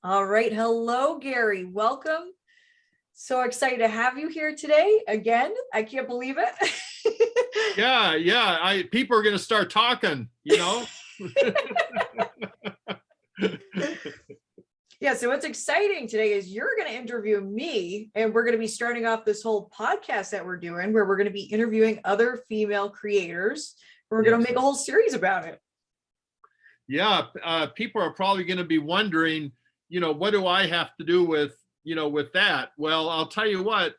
All right. Hello, Gary. Welcome. So excited to have you here today again. I can't believe it. Yeah. People are going to start talking. Yeah, so what's exciting today is you're going to interview me, and we're going to be starting off this whole podcast that we're doing where we're going to be interviewing other female creators. We're going to Yes. make a whole series about it. Yeah. People are probably going to be wondering, what do I have to do with that? Well, I'll tell you what,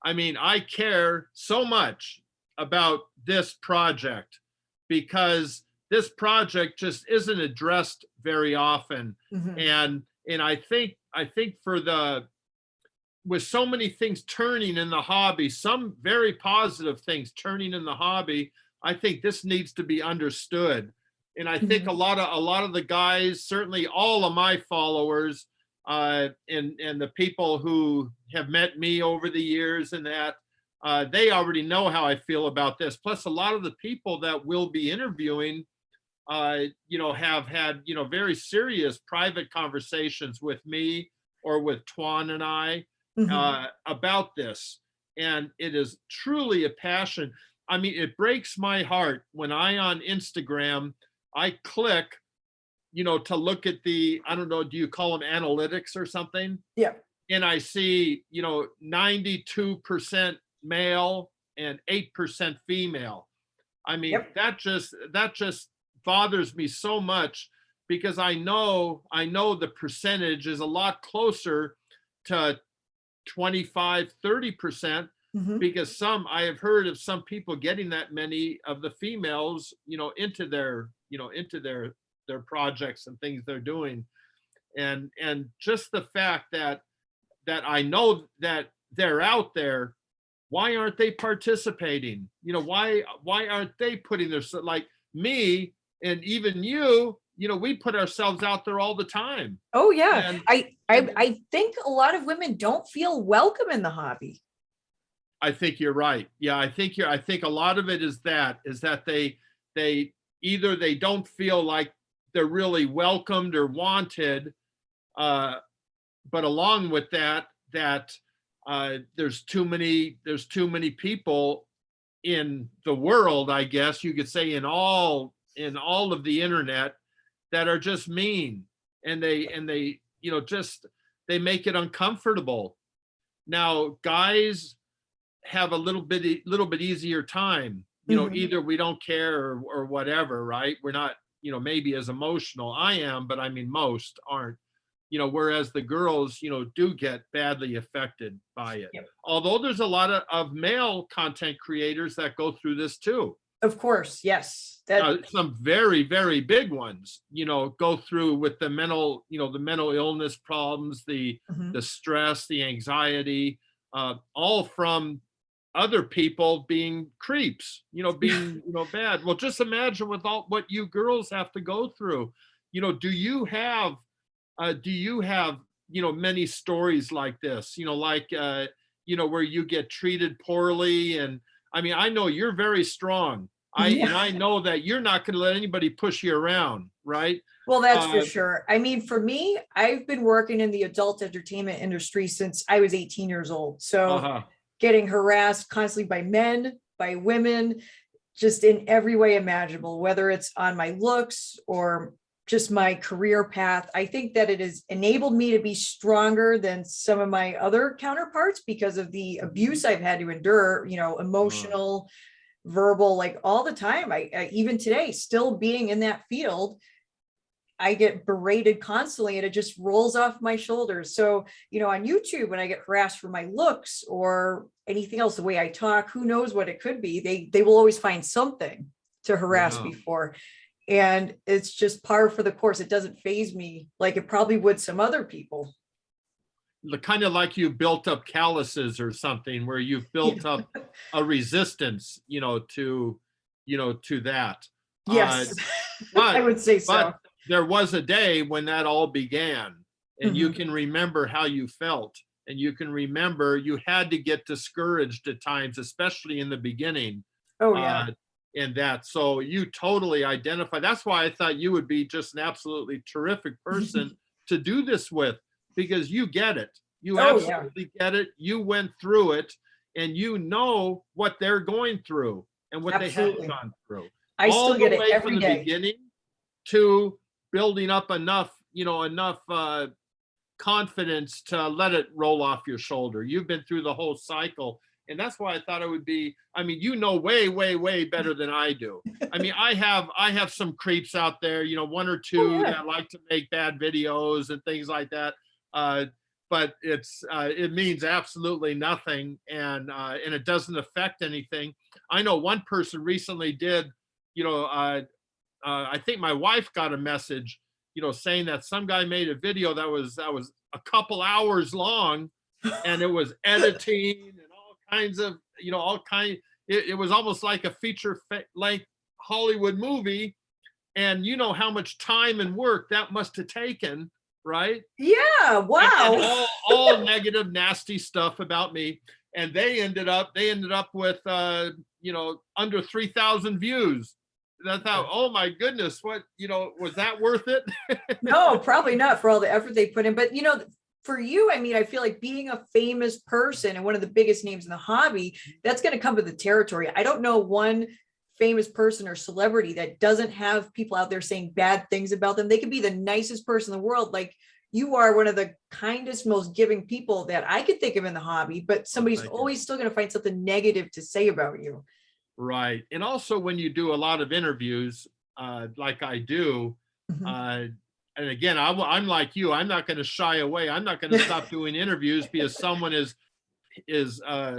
I care so much about this project because this project just isn't addressed very often. Mhm. And I think with so many things turning in the hobby, some very positive things turning in the hobby, I think this needs to be understood. And I think Mhm. a lot of the guys, certainly all of my followers, and the people who have met me over the years and that, they already know how I feel about this. Plus, a lot of the people that we'll be interviewing, have had, very serious private conversations with me or with Tuan and I Mhm. about this. And it is truly a passion. It breaks my heart when on Instagram, I click, to look at I don't know, do you call them analytics or something? Yeah. And I see, 92% male and 8% female. Yep. That just bothers me so much because I know the percentage is a lot closer to 25-30%, Mhm. because I have heard of some people getting that many of the females, into their projects and things they're doing. And just the fact that I know that they're out there, why aren't they participating? Why aren't they putting their, like me and even we put ourselves out there all the time. Oh yeah. And I, I and I think a lot of women don't feel welcome in the hobby. I think you're right. Yeah, I think a lot of it is that they either they don't feel like they're really welcomed or wanted, uh, but along with that there's too many people in the world, I guess you could say, in all of the internet, that are just mean, and they just they make it uncomfortable. Now guys have a little bit easier time. Mhm. Either we don't care or whatever, right? We're not, maybe as emotional. I am, but most aren't. Whereas the girls, do get badly affected by it. Yep. Although there's a lot of male content creators that go through this too. Of course, yes. That Some very, very big ones, go through with the mental illness problems, the Mhm. stress, the anxiety, all from other people being creeps, being, bad. Well, just imagine with all what you girls have to go through. Do you have many stories like this, where you get treated poorly? And I know you're very strong. Yeah. I know that you're not going to let anybody push you around, right? Well, that's for uh sure. I mean, for me, I've been working in the adult entertainment industry since I was 18 years old. So uh-huh. getting harassed constantly by men, by women, just in every way imaginable, whether it's on my looks or just my career path. I think that it has enabled me to be stronger than some of my other counterparts because of the abuse I've had to endure, uh, emotional, verbal, like all the time. I even today, still being in that field, I get berated constantly and it just rolls off my shoulders. So, on YouTube, when I get harassed for my looks or anything else, the way I talk, who knows what it could be, they will always find something to harass yeah. me for. And it's just par for the course. It doesn't faze me like it probably would some other people. Kind of like you built up calluses or something, where you've built up a resistance, to that. uh Yes, I but would say so. but there was a day when that all began, and you Mhm. can remember how you felt, and you can remember you had to get discouraged at times, especially in the beginning. Oh, yeah. uh and that, so you totally identify. That's why I thought you would be just an absolutely terrific person to do this with, because you get it. You Oh yeah, absolutely get it. You went through it, and you know what they're going through and what they have absolutely. gone through, I all still the get it way from every the day. beginning to building up enough, enough confidence to let it roll off your shoulder. You've been through the whole cycle. And that's why I thought it would be, I mean, way, way, way better than I do. I mean, I have some creeps out there, one or Oh two yeah. that like to make bad videos and things like that. But it means absolutely nothing, and it doesn't affect anything. I know one person recently did, I think my wife got a message, saying that some guy made a video that was a couple hours long, and it was editing and all kinds of, all kind. It was almost like a feature length Hollywood movie, and you know how much time and work that must have taken, right? Yeah, And wow. all negative, nasty stuff about me, and they ended up with under 3,000 views. And I thought, oh my goodness, what, was that worth it? No, probably not for all the effort they put in. But for you, I mean, I feel like being a famous person and one of the biggest names in the hobby, that's going to come with the territory. I don't know one famous person or celebrity that doesn't have people out there saying bad things about them. They could be the nicest person in the world. Like you are one of the kindest, most giving people that I could think of in the hobby, but Oh, somebody's thank you. always still going to find something negative to say about you. Right. And also when you do a lot of interviews, like I do, Mhm. uh, and again, I'm like you. I'm not going to shy away. I'm not going to stop doing interviews because someone is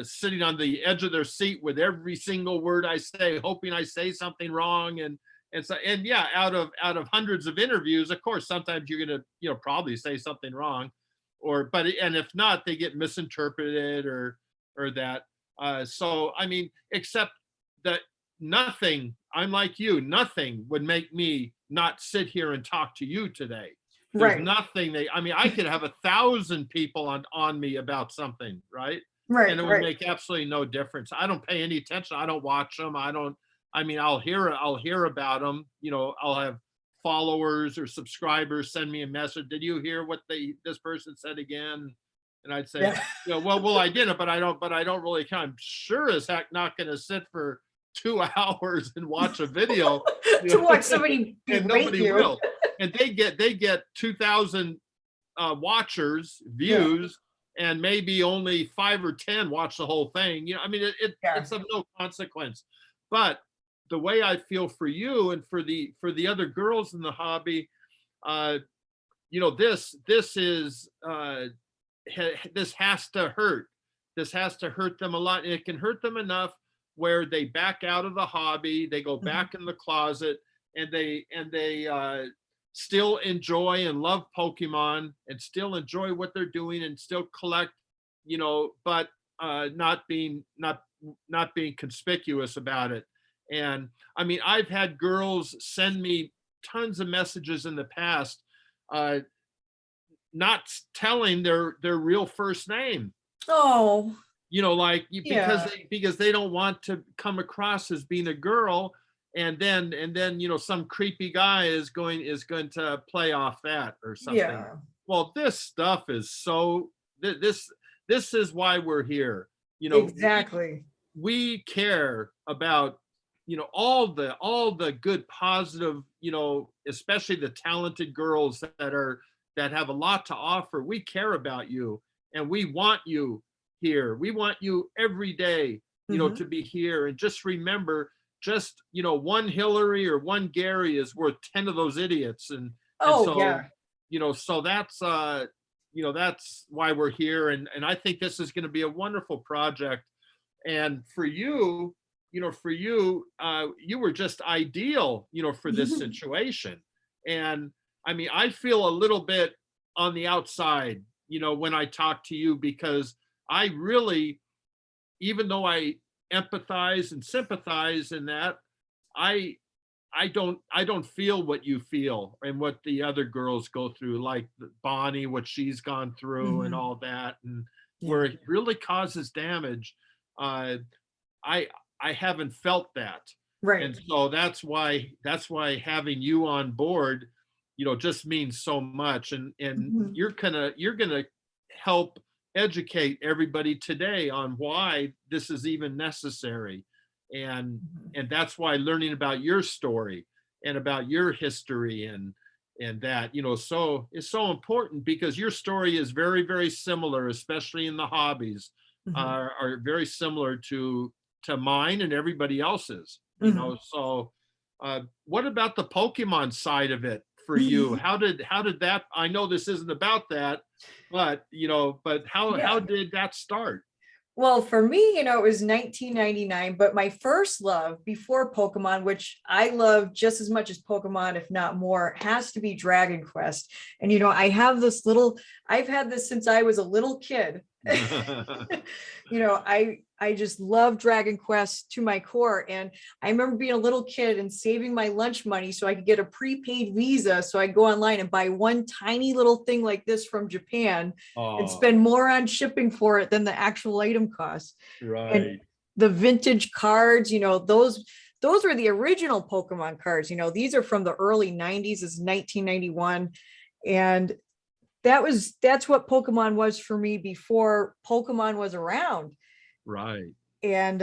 sitting on the edge of their seat with every single word I say, hoping I say something wrong. And yeah, out of hundreds of interviews, of course, sometimes you're gonna probably say something wrong, and if not, they get misinterpreted or that. So I mean, except that nothing. I'm like you. Nothing would make me not sit here and talk to you today. There's Right, nothing I mean, I could have 1,000 people on me about something, right? And right, it would right. make absolutely no difference. I don't pay any attention. I don't watch them. I mean, I'll hear about them. I'll have followers or subscribers send me a message. Did you hear what this person said again? And I'd say, Yeah. well, I did it, but I don't really care. I'm sure as heck not going to sit for 2 hours and watch a video, you To watch know, somebody and berate nobody you. will. And they get 2,000 watchers, Yeah, views, and maybe only 5 or 10 watch the whole thing. I mean, yeah. it's of no consequence. But the way I feel for you and for the other girls in the hobby, uh, this is this has to hurt. This has to hurt them a lot, and it can hurt them enough where they back out of the hobby, they go Mhm. back in the closet, and they still enjoy and love Pokemon and still enjoy what they're doing and still collect, but not being conspicuous about it. And I mean, I've had girls send me tons of messages in the past, uh, not telling their real first name. Oh, Like because yeah. they don't want to come across as being a girl, and then some creepy guy is going to play off that or something. Yeah. Well, this stuff is so this is why we're here. We Exactly. we care about all the good positive, especially the talented girls that have a lot to offer. We care about you, and we want you here. We want you every day, Mhm. to be here. And just remember, just one Hillary or one Gary is worth 10 of those idiots. And Oh, so, yeah. so that's why we're here. And I think this is going to be a wonderful project. And for you, you were just ideal, for this situation. And I mean, I feel a little bit on the outside, when I talk to you, because I really, even though I empathize and sympathize in that, I I don't feel what you feel and what the other girls go through, like Bonnie, what she's gone through and Mhm. all that, and where Yeah. it really causes damage. Uh, I I haven't felt that, Right. and so that's why having you on board, just means so much. And Mhm. you're gonna help educate everybody today on why this is even necessary. And Mhm. that's why learning about your story and about your history and that, so is so important, because your story is very, very similar, especially in the hobbies, Mhm. are very similar to mine and everybody else's, Mhm. so what about the Pokemon side of it for you? How did that, I know this isn't about that, but how Yeah. did that start? Well, for me, it was 1999, but my first love before Pokemon, which I love just as much as Pokemon, if not more, has to be Dragon Quest. And, I've had this since I was a little kid. I just love Dragon Quest to my core. And I remember being a little kid and saving my lunch money so I could get a prepaid Visa. So I go online and buy one tiny little thing like this from Japan and Oh, spend more on shipping for it than the actual item cost. And right. the vintage cards, those were the original Pokemon cards. These are from the early 90s, is 1991. And that's what Pokemon was for me before Pokemon was around. Right. And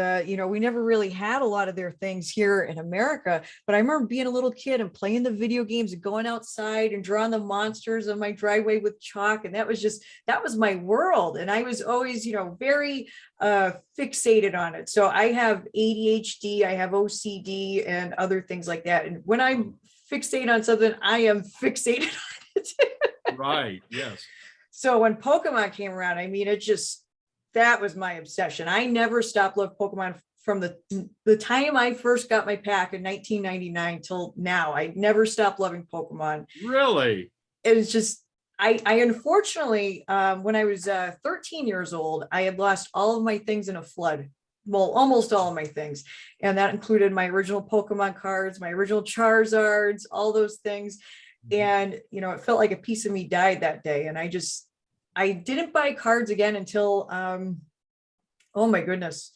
we never really had a lot of their things here in America, but I remember being a little kid and playing the video games and going outside and drawing the monsters on my driveway with chalk, and that was my world. And I was always very fixated on it. So I have ADHD, I have OCD and other things like that, and when I'm fixated on something, I am fixated on it. Right. Yes. So when Pokemon came around, I mean, that was my obsession. I never stopped loving Pokemon from the time I first got my pack in 1999 till now. I never stopped loving Pokemon. Really? It was just, I unfortunately, when I was 13 years old, I had lost all of my things in a flood. Well, almost all of my things. And that included my original Pokemon cards, my original Charizards, all those things. Mhm. And, it felt like a piece of me died that day. And I didn't buy cards again until, oh my goodness,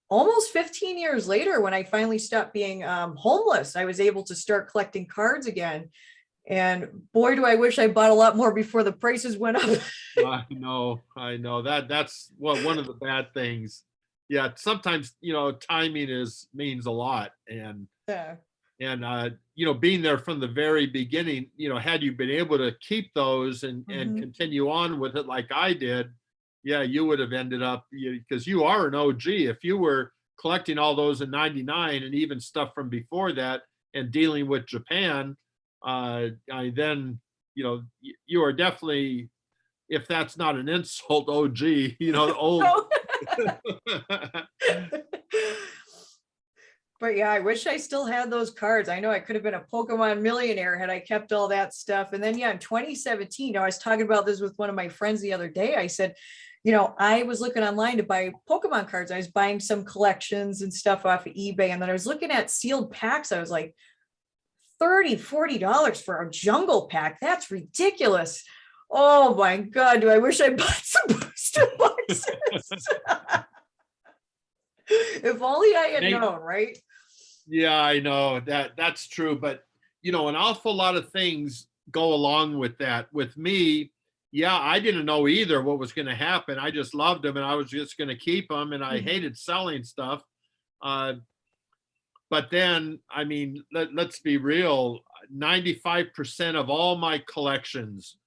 almost 15 years later, when I finally stopped being homeless. I was able to start collecting cards again. And boy, do I wish I bought a lot more before the prices went up. I know that's one of the bad things. Yeah, sometimes, timing is means a lot. And Yeah. being there from the very beginning, had you been able to keep those and Mhm. continue on with it like I did, yeah, you would have ended up, because you are an OG. If you were collecting all those in 99 and even stuff from before that and dealing with Japan, then, you are definitely, if that's not an insult, OG, old. Oh. But yeah, I wish I still had those cards. I know I could have been a Pokemon millionaire had I kept all that stuff. And then, yeah, in 2017, I was talking about this with one of my friends the other day. I said, I was looking online to buy Pokemon cards. I was buying some collections and stuff off of eBay. And then I was looking at sealed packs. I was like, $30, $40 for a jungle pack. That's ridiculous. Oh my God, do I wish I bought some booster boxes? If only I had Nate, known, right? yeah, I know that's true, but an awful lot of things go along with that. With me, yeah, I didn't know either what was going to happen. I just loved them, and I was just going to keep them, and I Mhm. hated selling stuff. Uh, but then, I mean, let's be real. 95% of all my collections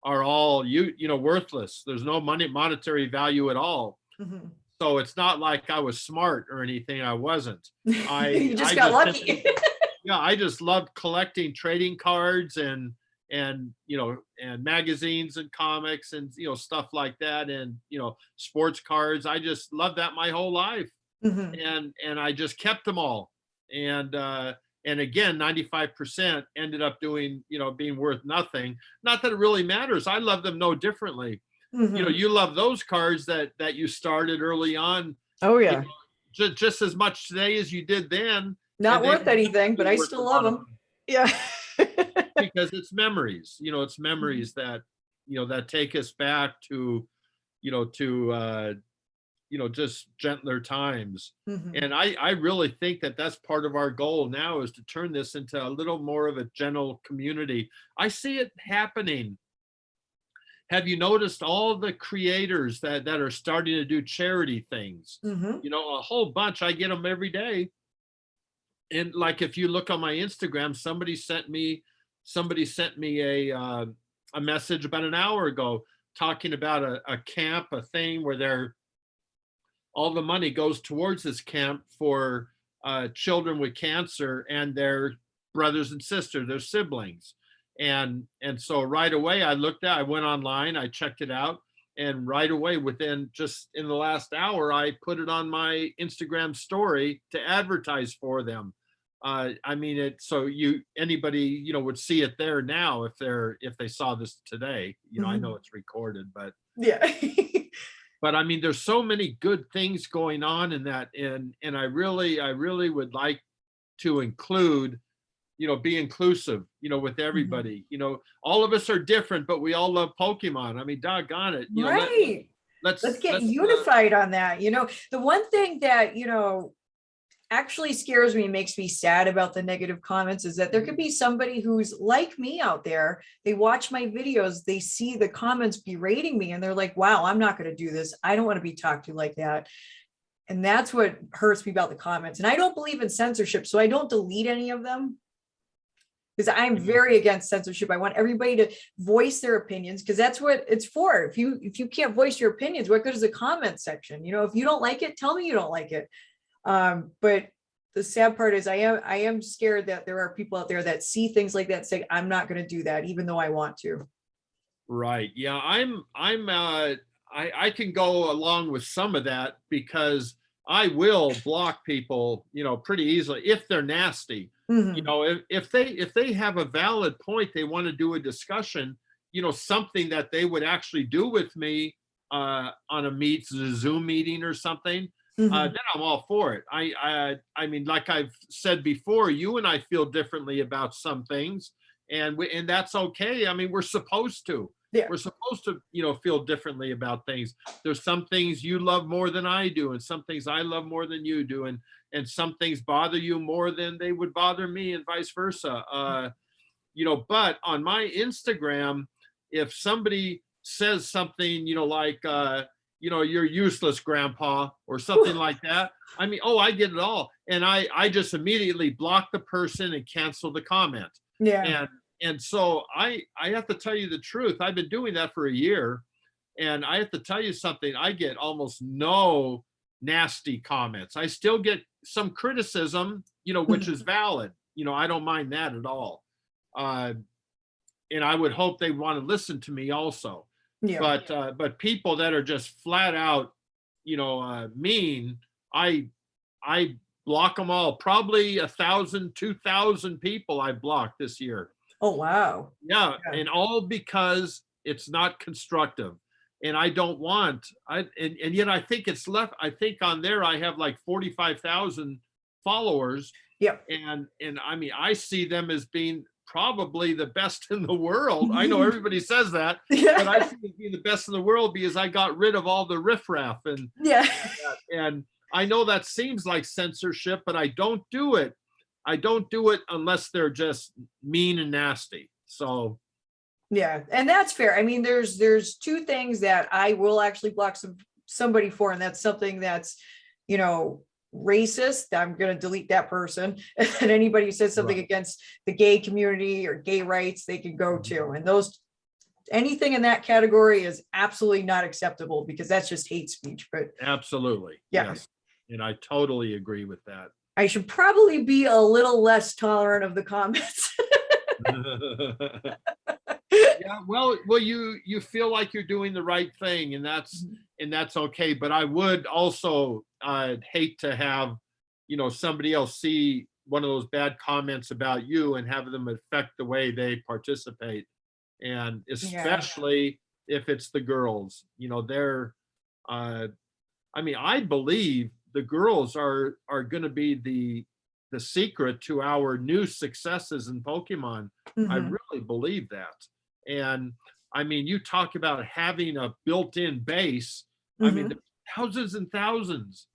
are all worthless. There's no monetary value at all. Mhm. So it's not like I was smart or anything. I wasn't. I You just I got just lucky. simply, yeah, I just loved collecting trading cards and magazines and comics and stuff like that, and sports cards. I just loved that my whole life, Mhm. and I just kept them all. And and again, 95% ended up being worth nothing. Not that it really matters. I love them no differently. Mhm. You love those cards that you started early on, Oh you yeah. know, just as much today as you did then, Not and they worth will anything, but definitely I worth a still love lot of them. money, Yeah. because it's memories. It's memories that take us back to just gentler times. Mhm. And I really think that that's part of our goal now, is to turn this into a little more of a gentle community. I see it happening. Have you noticed all the creators that are starting to do charity things? Mhm. A whole bunch. I get them every day. And like, if you look on my Instagram, somebody sent me a message about an hour ago, talking about a camp, a thing where all the money goes towards this camp for children with cancer and their brothers and sisters, their siblings. And so right away I went online, I checked it out, and right away, within just in the last hour, I put it on my Instagram story to advertise for them. I mean, so anybody would see it there now, if they saw this today. I know Mhm. it's recorded, but Yeah. I mean, there's so many good things going on in that, and I really would like to include, be inclusive, with Mhm. everybody. All of us are different, but we all love Pokemon. I mean, doggone it. Right. Let's get Let's unified on that. The one thing that, actually scares me, makes me sad about the negative comments, is that there could be somebody who's like me out there. They watch my videos, they see the comments berating me, and they're like, wow, I'm not going to do this. I don't want to be talked to like that. And that's what hurts me about the comments. And I don't believe in censorship, so I don't delete any of them, because I'm yeah, very against censorship. I want everybody to voice their opinions, because that's what it's for. If you can't voice your opinions, what good is a comment section? If you don't like it, tell me you don't like it. But the sad part is I am scared that there are people out there that see things like that and say, I'm not going to do that, even though I want to. right. Yeah, I can go along with some of that, because I will block people, pretty easily if they're nasty. Mhm. If they have a valid point, they want to do a discussion, something that they would actually do with me on a Zoom meeting or something, Mhm. then I'm all for it. I mean, like I've said before, you and I feel differently about some things, and that's okay. I mean, we're supposed to. Yeah. We're supposed to, feel differently about things. There's some things you love more than I do, and some things I love more than you do, and some things bother you more than they would bother me, and vice versa. But on my Instagram, if somebody says something, like, you're useless, grandpa, or something like that, I mean, oh, I get it all. And I just immediately block the person and cancel the comment. Yeah. And so I have to tell you the truth. I've been doing that for a year, and I have to tell you something. I get almost no nasty comments. I still get some criticism, which is Mhm. valid. I don't mind that at all. Uh, and I would hope they want to listen to me also. Yeah. But people that are just flat out, mean, I I block them all. Probably 1,000, 2,000 people I blocked this year. Oh, wow. Yeah, Yeah. and all because it's not constructive. And I don't want, and yet I think it's left. I think on there I have like 45,000 followers, Yep. and I mean, I see them as being probably the best in the world. I know everybody says that, but I Yeah. see them being the best in the world because I got rid of all the riffraff, Yeah. and I know that seems like censorship, but I don't do it. I don't do it unless they're just mean and nasty. So Yeah, and that's fair. I mean, there's two things that I will actually block somebody for, and that's something that's, you know, racist. I'm going to delete that person. And anybody who says something right. against the gay community or gay rights, they can go to. And those, anything in that category is absolutely not acceptable, because that's just hate speech. But Absolutely. yeah, Yes. And I totally agree with that. I should probably be a little less tolerant of the comments. Yeah, well, you feel like you're doing the right thing, and that's okay. But I would also hate to have, somebody else see one of those bad comments about you and have them affect the way they participate. And Yeah. especially if it's the girls, they're uh I mean, I believe the girls are going to be the secret to our new successes in Pokemon. I Mhm. really believe that. And I mean, you talk about having a built-in base. I mean, Mhm. thousands and thousands,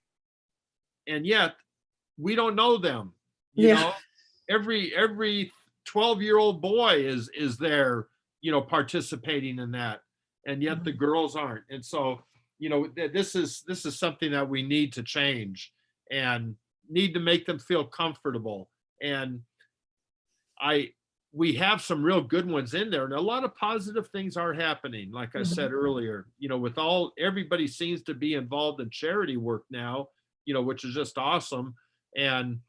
and yet we don't know them. You Yeah. know, every 12-year-old boy is there, participating in that, and yet the Mhm. girls aren't. And so, this is something that we need to change, and need to make them feel comfortable. And I we have some real good ones in there, and a lot of positive things are happening. Like I said Mhm. earlier, with everybody seems to be involved in charity work now, which is just awesome. And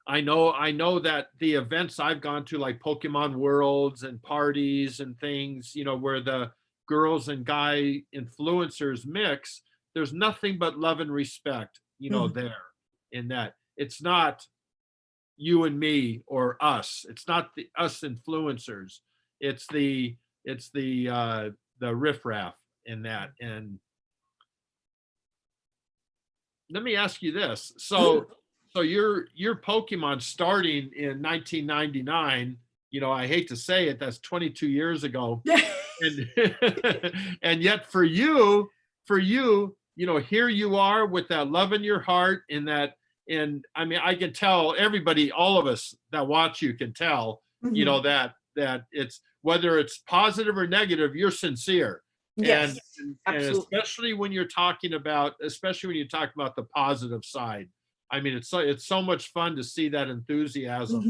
I know that the events I've gone to, like Pokemon Worlds and parties and things, where the girls and guy influencers mix, there's nothing but love and respect, Mhm. there in that. It's not you and me or us. It's not the us influencers. It's the riffraff in that. And let me ask you this. So your Pokemon starting in 1999, I hate to say it, that's 22 years ago. And and yet for you, here you are with that love in your heart, and I mean, I can tell everybody, all of us that watch you can tell, Mhm. that it's, whether it's positive or negative, you're sincere. And Yes, and absolutely. especially when you talk about the positive side. I mean, it's so much fun to see that enthusiasm.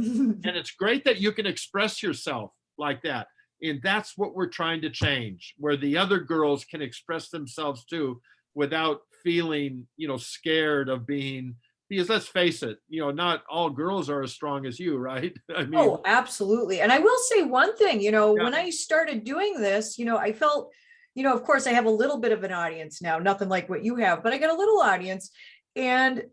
And it's great that you can express yourself like that. And that's what we're trying to change, where the other girls can express themselves too, without feeling, scared of being, because let's face it, not all girls are as strong as you, right? I mean, Oh, absolutely. And I will say one thing, yeah. when I started doing this, I felt, of course, I have a little bit of an audience now, nothing like what you have, but I got a little audience. And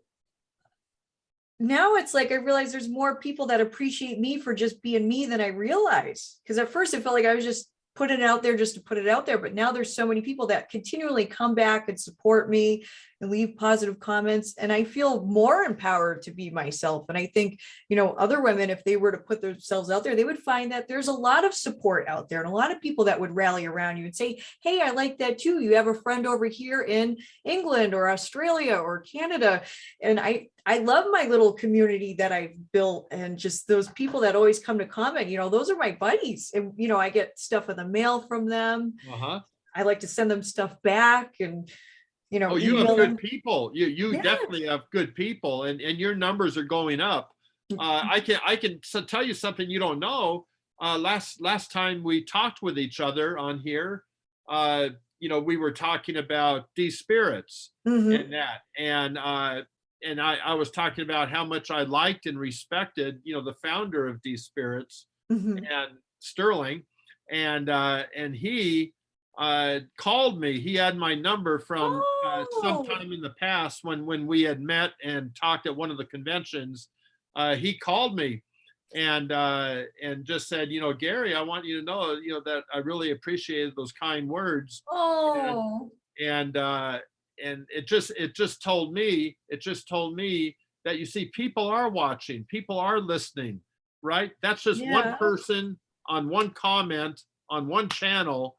now it's like I realize there's more people that appreciate me for just being me than I realized. Because at first it felt like I was just putting it out there just to put it out there. But now there's so many people that continually come back and support me and leave positive comments. And I feel more empowered to be myself. And I think, other women, if they were to put themselves out there, they would find that there's a lot of support out there and a lot of people that would rally around you and say, hey, I like that too. You have a friend over here in England or Australia or Canada. And I love my little community that I've built, and just those people that always come to comment, those are my buddies. And, I get stuff in the mail from them. Uh-huh. I like to send them stuff back and, Oh, you have email good them. people. You Yeah. definitely have good people, and your numbers are going up. I can tell you something you don't know. Last time we talked with each other on here, we were talking about these spirits Hmm. and that, and I was talking about how much I liked and respected, the founder of these spirits, Hmm. and Sterling, and he called me. He had my number from Oh, sometime in the past when we had met and talked at one of the conventions. He called me and just said, Gary, I want you to know, that I really appreciated those kind words. And oh, and uh, and it just told me that, you see, people are watching, people are listening, right? That's just one yeah. person on one comment on one channel,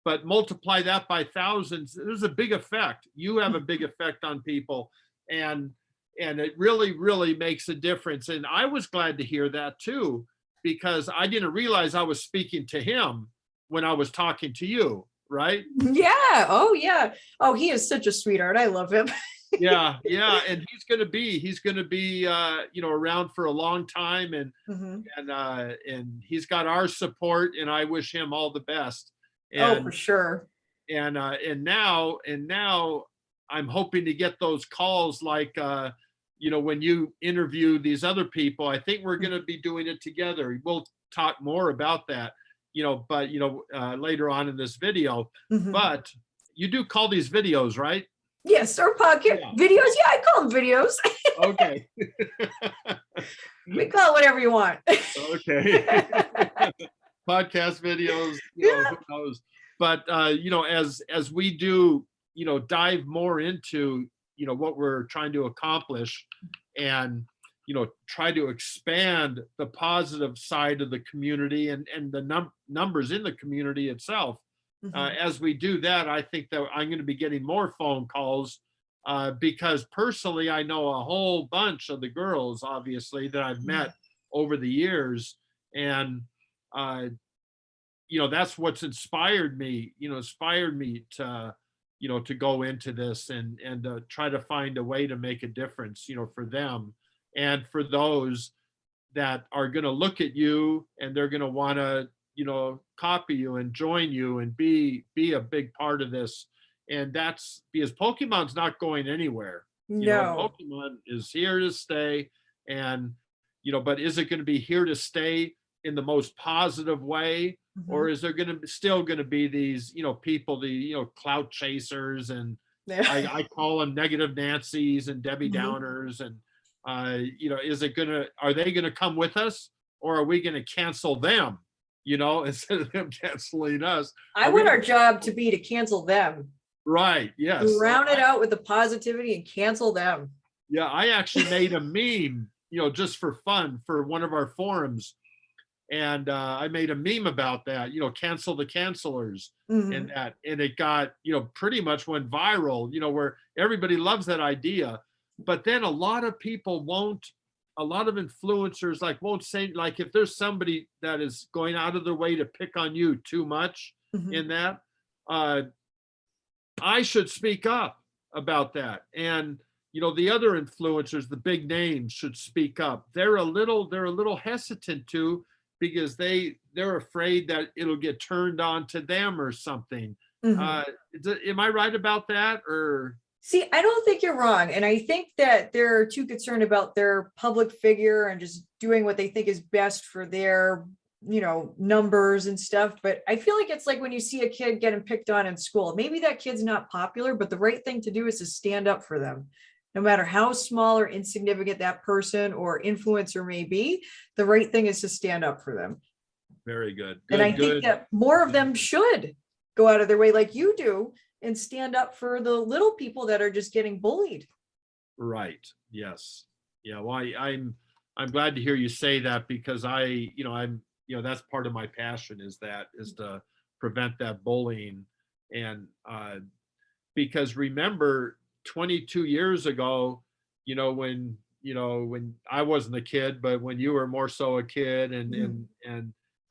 but multiply that by thousands. There's a big effect. You have a big effect on people, and it really, really makes a difference. And I was glad to hear that too, because I didn't realize I was speaking to him when I was talking to you, right? Yeah. Oh, yeah. Oh, he is such a sweetheart. I love him. Yeah, yeah, and he's gonna be around for a long time, and Hmm. he's got our support, and I wish him all the best. Oh, for And sure. now I'm hoping to get those calls, like when you interview these other people. I think we're going to be doing it together. We'll talk more about that, but later on in this video. Hmm. But you do call these videos, right? Yes, or podcast Yeah. videos. Yeah, I call them videos. Okay. We call it whatever you want. Okay. Podcast videos, who Yeah. knows? But as we do, dive more into, what we're trying to accomplish, and try to expand the positive side of the community, and the numbers in the community itself. As we do that, I think that I'm going to be getting more phone calls because personally, I know a whole bunch of the girls, obviously, that I've met over the years. And, that's what's inspired me to, to go into this and try to find a way to make a difference, for them and for those that are going to look at you and they're going to want to copy you and join you and be a big part of this. And that's because Pokemon's not going anywhere. No. Pokemon is here to stay. And but is it going to be here to stay in the most positive way, or is there going to still going to be these people, the clout chasers, and I call them negative Nancy's and Debbie Downers, and are they gonna come with us, or are we gonna cancel them? Instead of them canceling us. I want our job to be to cancel them. Right. Yes. Round it out with the positivity and cancel them. Yeah, I actually made a meme, just for fun for one of our forums, and I made a meme about that. Cancel the cancelers, and it got pretty much went viral. Where everybody loves that idea. But then a lot of people a lot of influencers won't say, if there's somebody that is going out of their way to pick on you too much in that, I should speak up about that. And, the other influencers, the big names, should speak up. They're a little hesitant to, because they're afraid that it'll get turned on to them or something. Am I right about that? Or see, I don't think you're wrong. And I think that they're too concerned about their public figure and just doing what they think is best for their, numbers and stuff. But I feel like it's like when you see a kid getting picked on in school, maybe that kid's not popular, but the right thing to do is to stand up for them. No matter how small or insignificant that person or influencer may be, the right thing is to stand up for them. Very good. And I think that more of them should go out of their way like you do and stand up for the little people that are just getting bullied. Right. Yes. Yeah. Well, I'm glad to hear you say that, because I'm that's part of my passion is to prevent that bullying. And because remember 22 years ago, when I wasn't a kid, but when you were more so a kid, and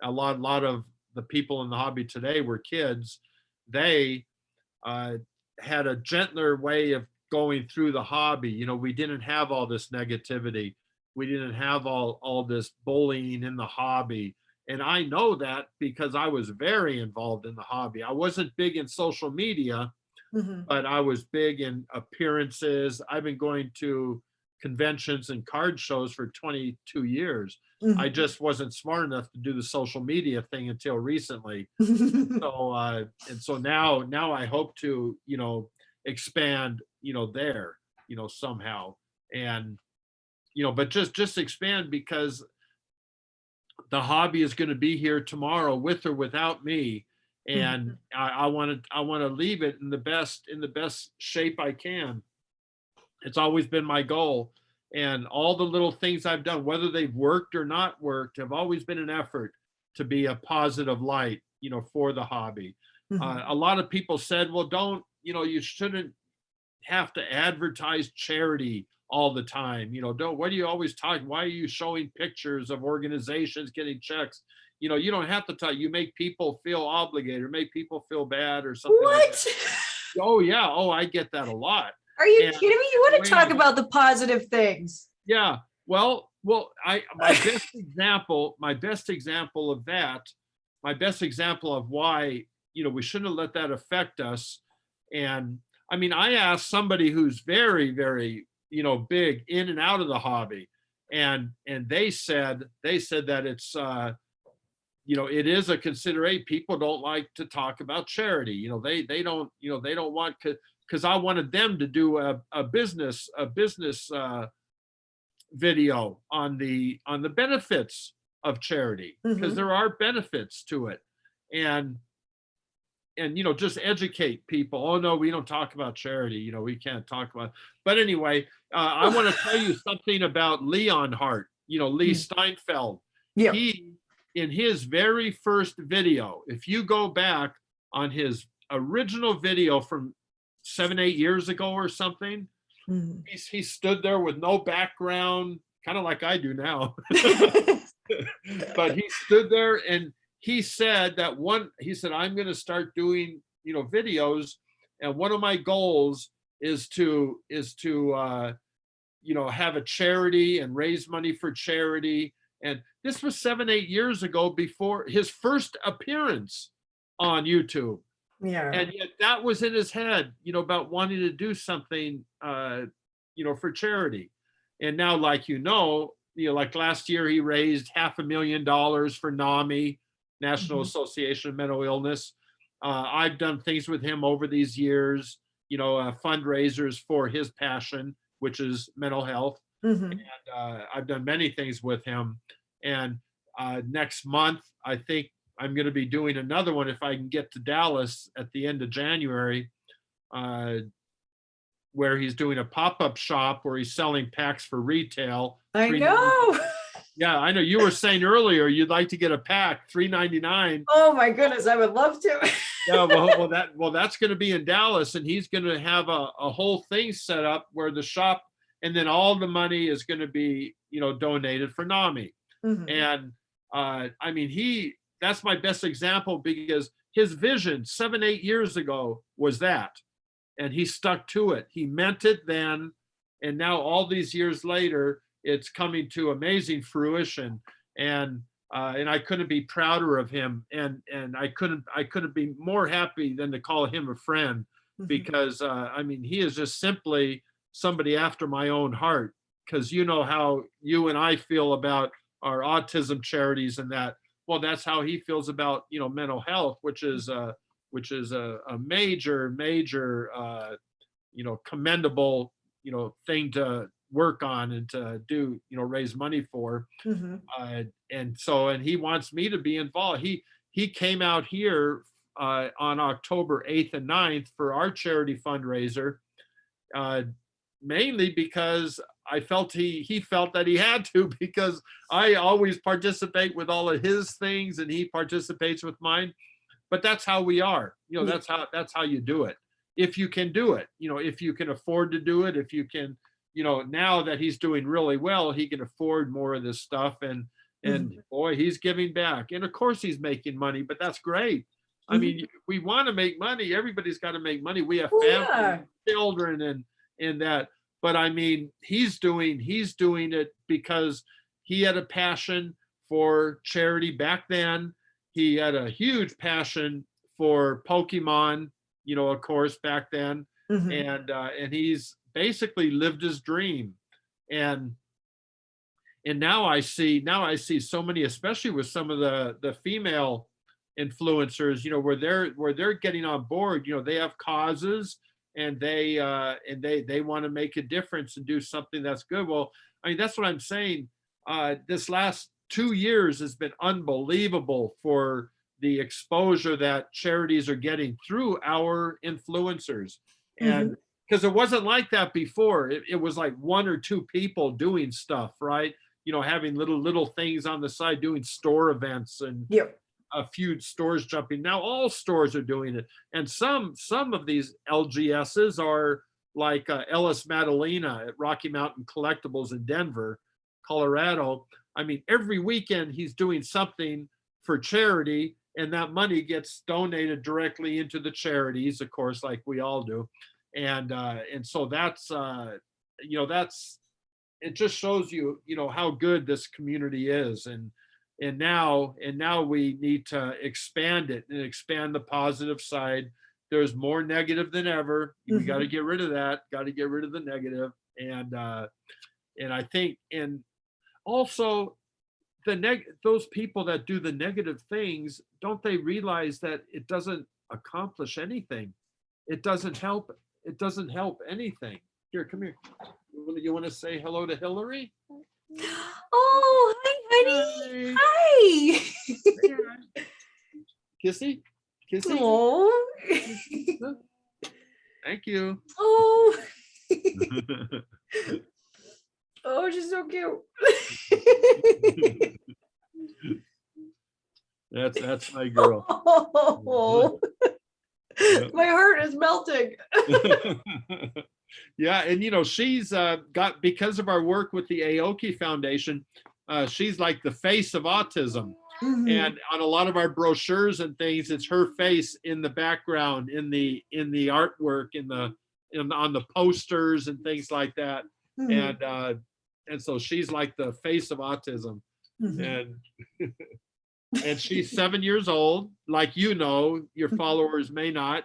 a lot of the people in the hobby today were kids, they had a gentler way of going through the hobby. We didn't have all this negativity. We didn't have all this bullying in the hobby. And I know that because I was very involved in the hobby. I wasn't big in social media, but I was big in appearances. I've been going to conventions and card shows for 22 years. I just wasn't smart enough to do the social media thing until recently. So now I hope to, expand, there, somehow. And, but just expand, because the hobby is going to be here tomorrow with or without me. And I want to leave it in the best shape I can. It's always been my goal. And all the little things I've done, whether they've worked or not worked, have always been an effort to be a positive light, for the hobby. A lot of people said, well, you shouldn't have to advertise charity all the time. What do you always talk? Why are you showing pictures of organizations getting checks? You don't have to talk. You make people feel obligated, or make people feel bad or something. What? Like that. Oh yeah. Oh, I get that a lot. Are you kidding me? You want to talk about the positive things? Yeah. Well, my best example of that, my best example of why, we shouldn't have let that affect us. And I mean, I asked somebody who's very, very, big in and out of the hobby, and they said that it's, it is a consideration. People don't like to talk about charity. They don't want, because I wanted them to do a business video on the benefits of charity, because there are benefits to it, and just educate people. Oh no, we don't talk about charity. We can't talk about. But anyway, I want to tell you something about Leon Hart. Lee Steinfeld. Yeah. He, in his very first video, if you go back on his original video from 7, 8 years ago or something. Mhm. He stood there with no background, kind of like I do now. But he stood there and he said that he said, I'm going to start doing, videos. And one of my goals is to, have a charity and raise money for charity. And this was 7, 8 years ago, before his first appearance on YouTube. Yeah. And yet that was in his head, about wanting to do something, for charity. And now, like, like last year, he raised $500,000 for NAMI, National Mhm. Association of Mental Illness. I've done things with him over these years, fundraisers for his passion, which is mental health. Mhm. I've done many things with him. And next month, I think I'm going to be doing another one if I can get to Dallas at the end of January, where he's doing a pop-up shop where he's selling packs for retail. I know. Yeah, I know. You were saying earlier you'd like to get a pack, $3.99. Oh my goodness, I would love to. Yeah, well, that's going to be in Dallas, and he's going to have a whole thing set up where the shop, and then all the money is going to be, donated for NAMI. Mhm. And I mean, that's my best example, because his vision 7, 8 years ago was that, and he stuck to it. He meant it then, and now all these years later, it's coming to amazing fruition. And I couldn't be prouder of him, and I couldn't be more happy than to call him a friend, Mhm. because I mean, he is just simply somebody after my own heart. Because you know how you and I feel about our autism charities, and that, well, that's how he feels about, mental health, which is a major commendable thing to work on and to do, raise money for. Mhm. And he wants me to be involved. He came out here on October 8th and 9th for our charity fundraiser, uh, mainly because I felt he felt that he had to, because I always participate with all of his things and he participates with mine. But that's how we are. Yeah. That's how you do it. If you can do it, if you can afford to do it, if you can, now that he's doing really well, he can afford more of this stuff. And Mhm. boy, he's giving back. And of course he's making money, but that's great. I Mhm. mean, we want to make money. Everybody's got to make money. We have Oh, families, yeah. children, and that. But I mean, he's doing it because he had a passion for charity back then. He had a huge passion for Pokemon, of course, back then. Mhm. And he's basically lived his dream. And now I see so many, especially with some of the female influencers, where they're getting on board. They have causes, and they want to make a difference and do something that's good. Well, I mean, that's what I'm saying. This last 2 years has been unbelievable for the exposure that charities are getting through our influencers. And Mhm. because it wasn't like that before. It was like one or two people doing stuff, right? Having little things on the side, doing store events, and Yep. a few stores jumping. Now all stores are doing it. And some of these LGSs are like Ellis Madalena at Rocky Mountain Collectibles in Denver, Colorado. I mean, every weekend he's doing something for charity, and that money gets donated directly into the charities, of course, like we all do. And so that's it just shows you, how good this community is. And now we need to expand it and expand the positive side. There's more negative than ever. We got to Mhm. get rid of that. Got to get rid of the negative. And I think, and also those people that do the negative things, don't they realize that it doesn't accomplish anything? It doesn't help. It doesn't help anything. Here, come here. You want to say hello to Hillary? Oh, hi, Hi. honey. Hi. Kissy? Kissy? Oh. Thank you. Oh. Oh, she's so cute. That's my girl. Oh. My heart is melting. Yeah, and she's got, because of our work with the Aoki Foundation, she's like the face of autism. Mhm. And on a lot of our brochures and things, it's her face in the background, in the artwork, on the posters and things like that. Mhm. And so she's like the face of autism. Mhm. And and she's 7 years old. Like, your followers may not.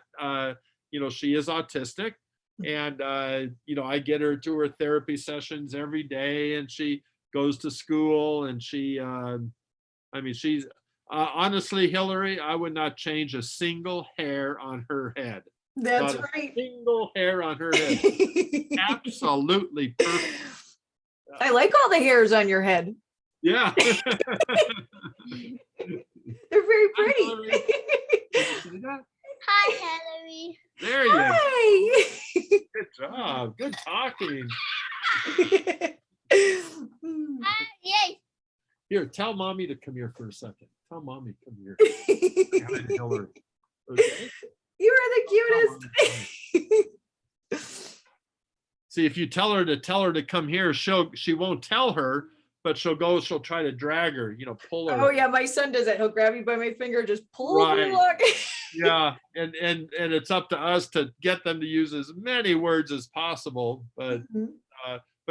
She is autistic, and I get her to her therapy sessions every day, and she goes to school, and she's honestly, Hillary, I would not change a single hair on her head. That's Not a right. single hair on her head. Absolutely perfect. I like all the hairs on your head. Yeah. They're very Hi, pretty. Hillary. Can you say that? Hi, Hillary. There you go. Hi. Good job. Good talking. Yay. Here, tell mommy to come here for a second. Tell mommy to come here. Hillary. Okay? You are the cutest. See, if you tell her to come here, she won't tell her, but she'll try to drag her, pull her. Oh yeah, my son does that. He'll grab me by my finger, just pull me Right. along. Yeah, and it's up to us to get them to use as many words as possible. But Mhm.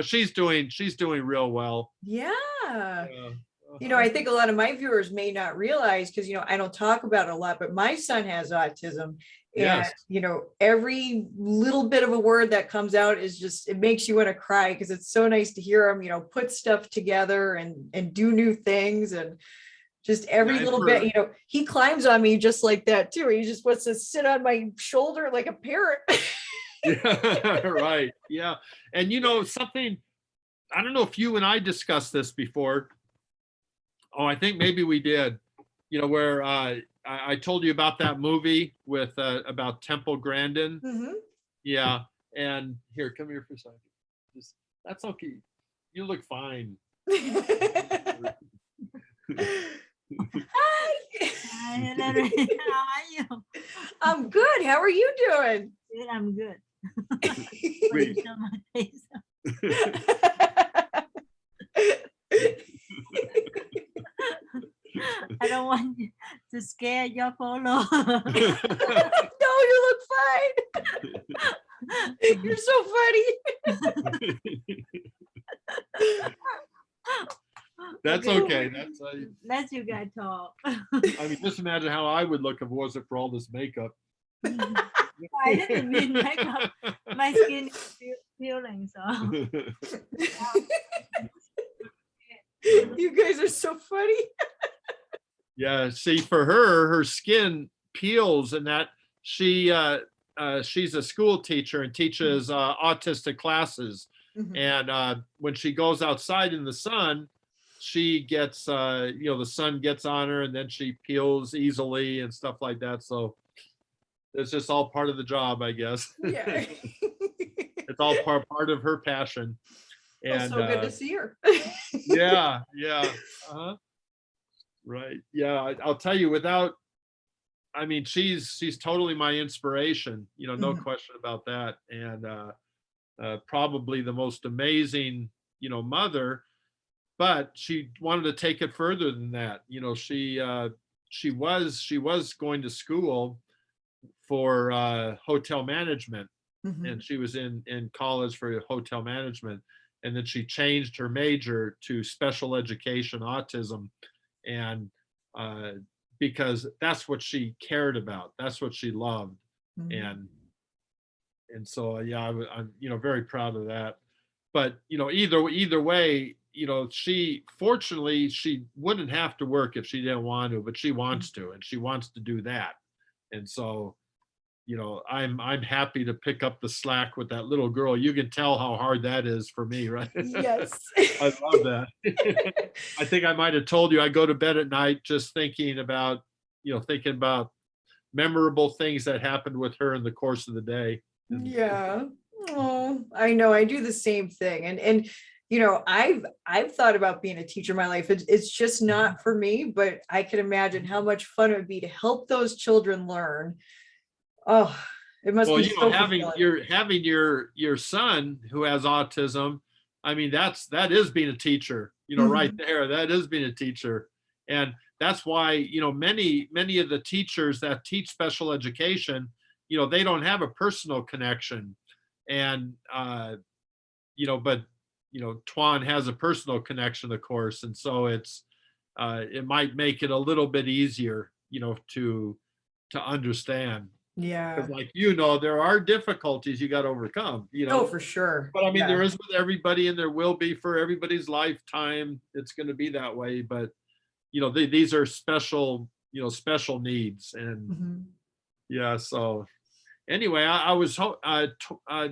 she's doing real well. Yeah. Yeah. I think a lot of my viewers may not realize, because I don't talk about it a lot, but my son has autism. And Yes. every little bit of a word that comes out is just, it makes you want to cry, because it's so nice to hear him, put stuff together and do new things, and just every Yeah, little bit, he climbs on me just like that too. He just wants to sit on my shoulder like a parrot. Yeah, right. Yeah. And something, I don't know if you and I discussed this before. Oh, I think maybe we did, where I told you about that movie with about Temple Grandin. Mhm. Yeah. And here, come here for a second. That's okay. You look fine. Hi. Hi, Hillary. How are you? I'm good. How are you doing? Good, I'm good. Wait. Show my face. I don't want you to scare your follow. No, you look fine. You're so funny. That's okay. That's Let you guys talk. I mean, just imagine how I would look if it wasn't for all this makeup. I didn't mean makeup. My skin is peeling, so. You guys are so funny. Yeah, see, for her skin peels, and that she's a school teacher and teaches autistic classes. Mhm. And when she goes outside in the sun, she gets the sun gets on her, and then she peels easily and stuff like that. So it's just all part of the job, I guess. Yeah. It's all part of her passion. Well, And so good to see her. yeah. Uh-huh. Right. Yeah, I'll tell you, she's totally my inspiration, no Mhm. question about that. And probably the most amazing, mother, but she wanted to take it further than that. She was going to school for hotel management, Mhm. and she was in college for hotel management, and then she changed her major to special education autism. And because that's what she cared about, that's what she loved. Mhm. And so yeah, I'm very proud of that. But either way, fortunately she wouldn't have to work if she didn't want to, but she wants to, and she wants to do that. And so I'm happy to pick up the slack with that little girl. You can tell how hard that is for me, right? Yes. I love that. I think I might have told you I go to bed at night just thinking about memorable things that happened with her in the course of the day. Yeah. Oh, I know. I do the same thing. And I've thought about being a teacher in my life. It's just not for me, but I can imagine how much fun it would be to help those children learn. Oh, it must Well, be you know, so fulfilling. having your son who has autism, I mean, that is being a teacher, you know, right Mhm. there. That is being a teacher. And that's why, you know, many of the teachers that teach special education, you know, they don't have a personal connection. And you know, but you know, Tuan has a personal connection, of course, and so it might make it a little bit easier, you know, to understand. Because, Yeah. like, you know, there are difficulties you got to overcome, you Oh, know. for sure. But I mean, there Yeah. is with everybody, and there will be for everybody's lifetime. It's going to be that way. But you know, these are special, you know, special needs, and Mhm. yeah. So anyway, I was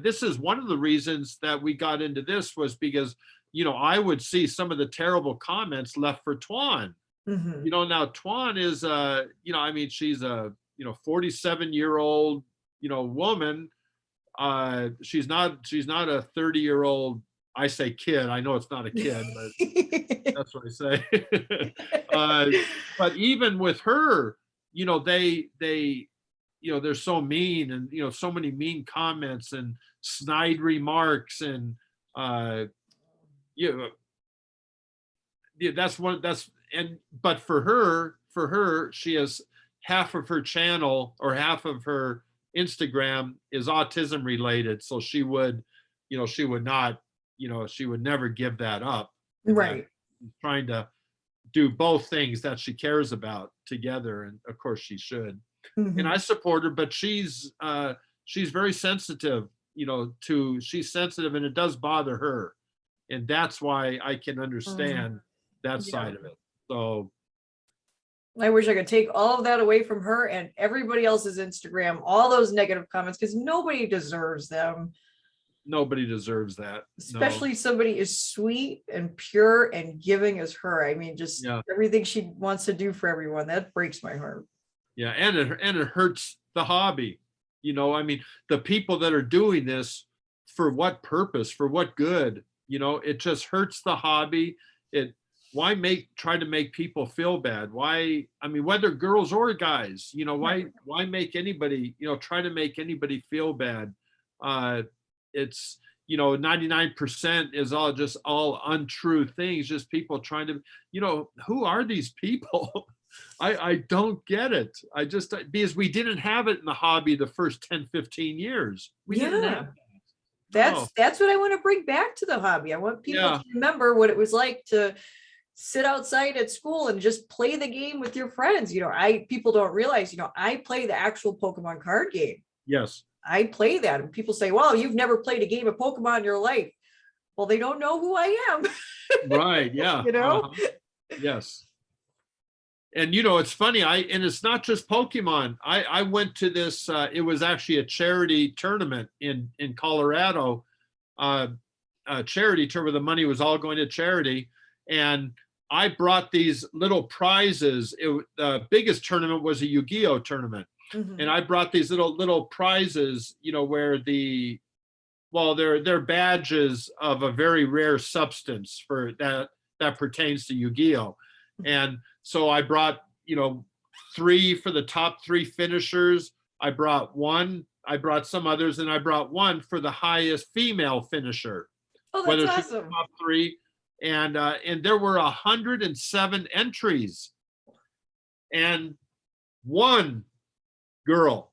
this is one of the reasons that we got into this was because you know I would see some of the terrible comments left for Tuan. You Mhm. know, now Tuan is you know, I mean, she's a, you know, 47-year-old, you know, woman. She's not a 30-year-old, I say kid. I know it's not a kid, but that's what I say. uh, but even with her, you know, they you know, they're so mean, and you know, so many mean comments and snide remarks, and uh you know, yeah, that's and but for her she has half of her channel or half of her Instagram is autism related, so she would, you know, she would not, you know, she would never give that up, and that Right. she's trying to do both things that she cares about together, and of course she should. And I Mhm. support her, but she's very sensitive, you know, to she's sensitive, and it does bother her, and that's why I can Mm. understand that Yeah. side of it. So I wish I could take all of that away from her and everybody else's Instagram, all those negative comments, because nobody deserves them, nobody deserves that. No. especially somebody as sweet and pure and giving as her. I mean, just Yeah. everything she wants to do for everyone. That breaks my heart. Yeah. And it hurts the hobby. You know, I mean, the people that are doing this, for what purpose, for what good? You know, it just hurts the hobby. It Why try to make people feel bad? Why, I mean, whether girls or guys, you know, Right. why make anybody, you know, try to make anybody feel bad? Uh it's, you know, 99% is all untrue things, just people trying to, you know, who are these people? I don't get it. I just, because we didn't have it in the hobby the first 10, 15 years. We didn't have Yeah. that. No. That's what I want to bring back to the hobby. I want people to Yeah. remember what it was like to sit outside at school and just play the game with your friends. People don't realize, I play the actual Pokemon card game. Yes. I play that. And people say, well, you've never played a game of Pokemon in your life. Well, they don't know who I am, Right. Yeah. you know? Yes. And you know, it's funny, and it's not just Pokemon. I went to this, it was actually a charity tournament in Colorado, uh, a charity tour where the money was all going to charity. And I brought these little prizes. The biggest tournament was a Yu-Gi-Oh tournament. And Mhm. I brought these little prizes, you know, where they're badges of a very rare substance for that pertains to Yu-Gi-Oh. And so I brought, you know, three for the top three finishers. I brought some others, and I brought one for the highest female finisher, Oh, that's whether she's awesome. top three. And there were 107 entries, and one girl,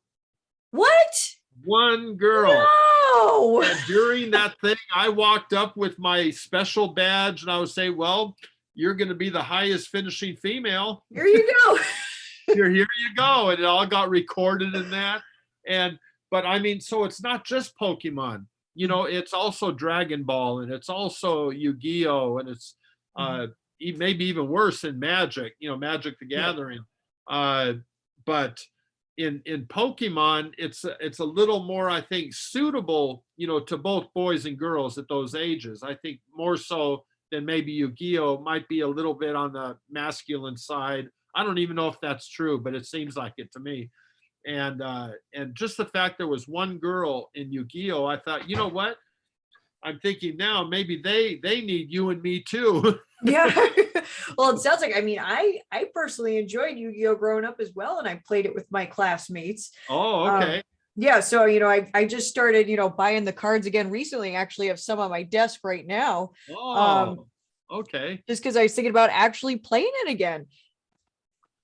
What? one girl. No. And during that thing, I walked up with my special badge, and I would say, well, you're going to be the highest finishing female. Here you go. Here you go. And it all got recorded in that. But I mean, so it's not just Pokemon, you know, it's also Dragon Ball, and it's also Yu-Gi-Oh, and it's maybe even worse in Magic, you know, Magic the Yeah. Gathering. But in Pokemon, it's a little more, I think, suitable, you know, to both boys and girls at those ages. I think more so than maybe Yu-Gi-Oh might be a little bit on the masculine side. I don't even know if that's true, but it seems like it to me. And just the fact there was one girl in Yu-Gi-Oh, I thought, you know what? I'm thinking now maybe they need you and me too. Yeah. Well, it sounds like, I mean, I personally enjoyed Yu-Gi-Oh growing up as well, and I played it with my classmates. Oh, okay. Yeah, so I just started buying the cards again recently. I actually have some on my desk right now. Oh, okay. Just because I was thinking about actually playing it again.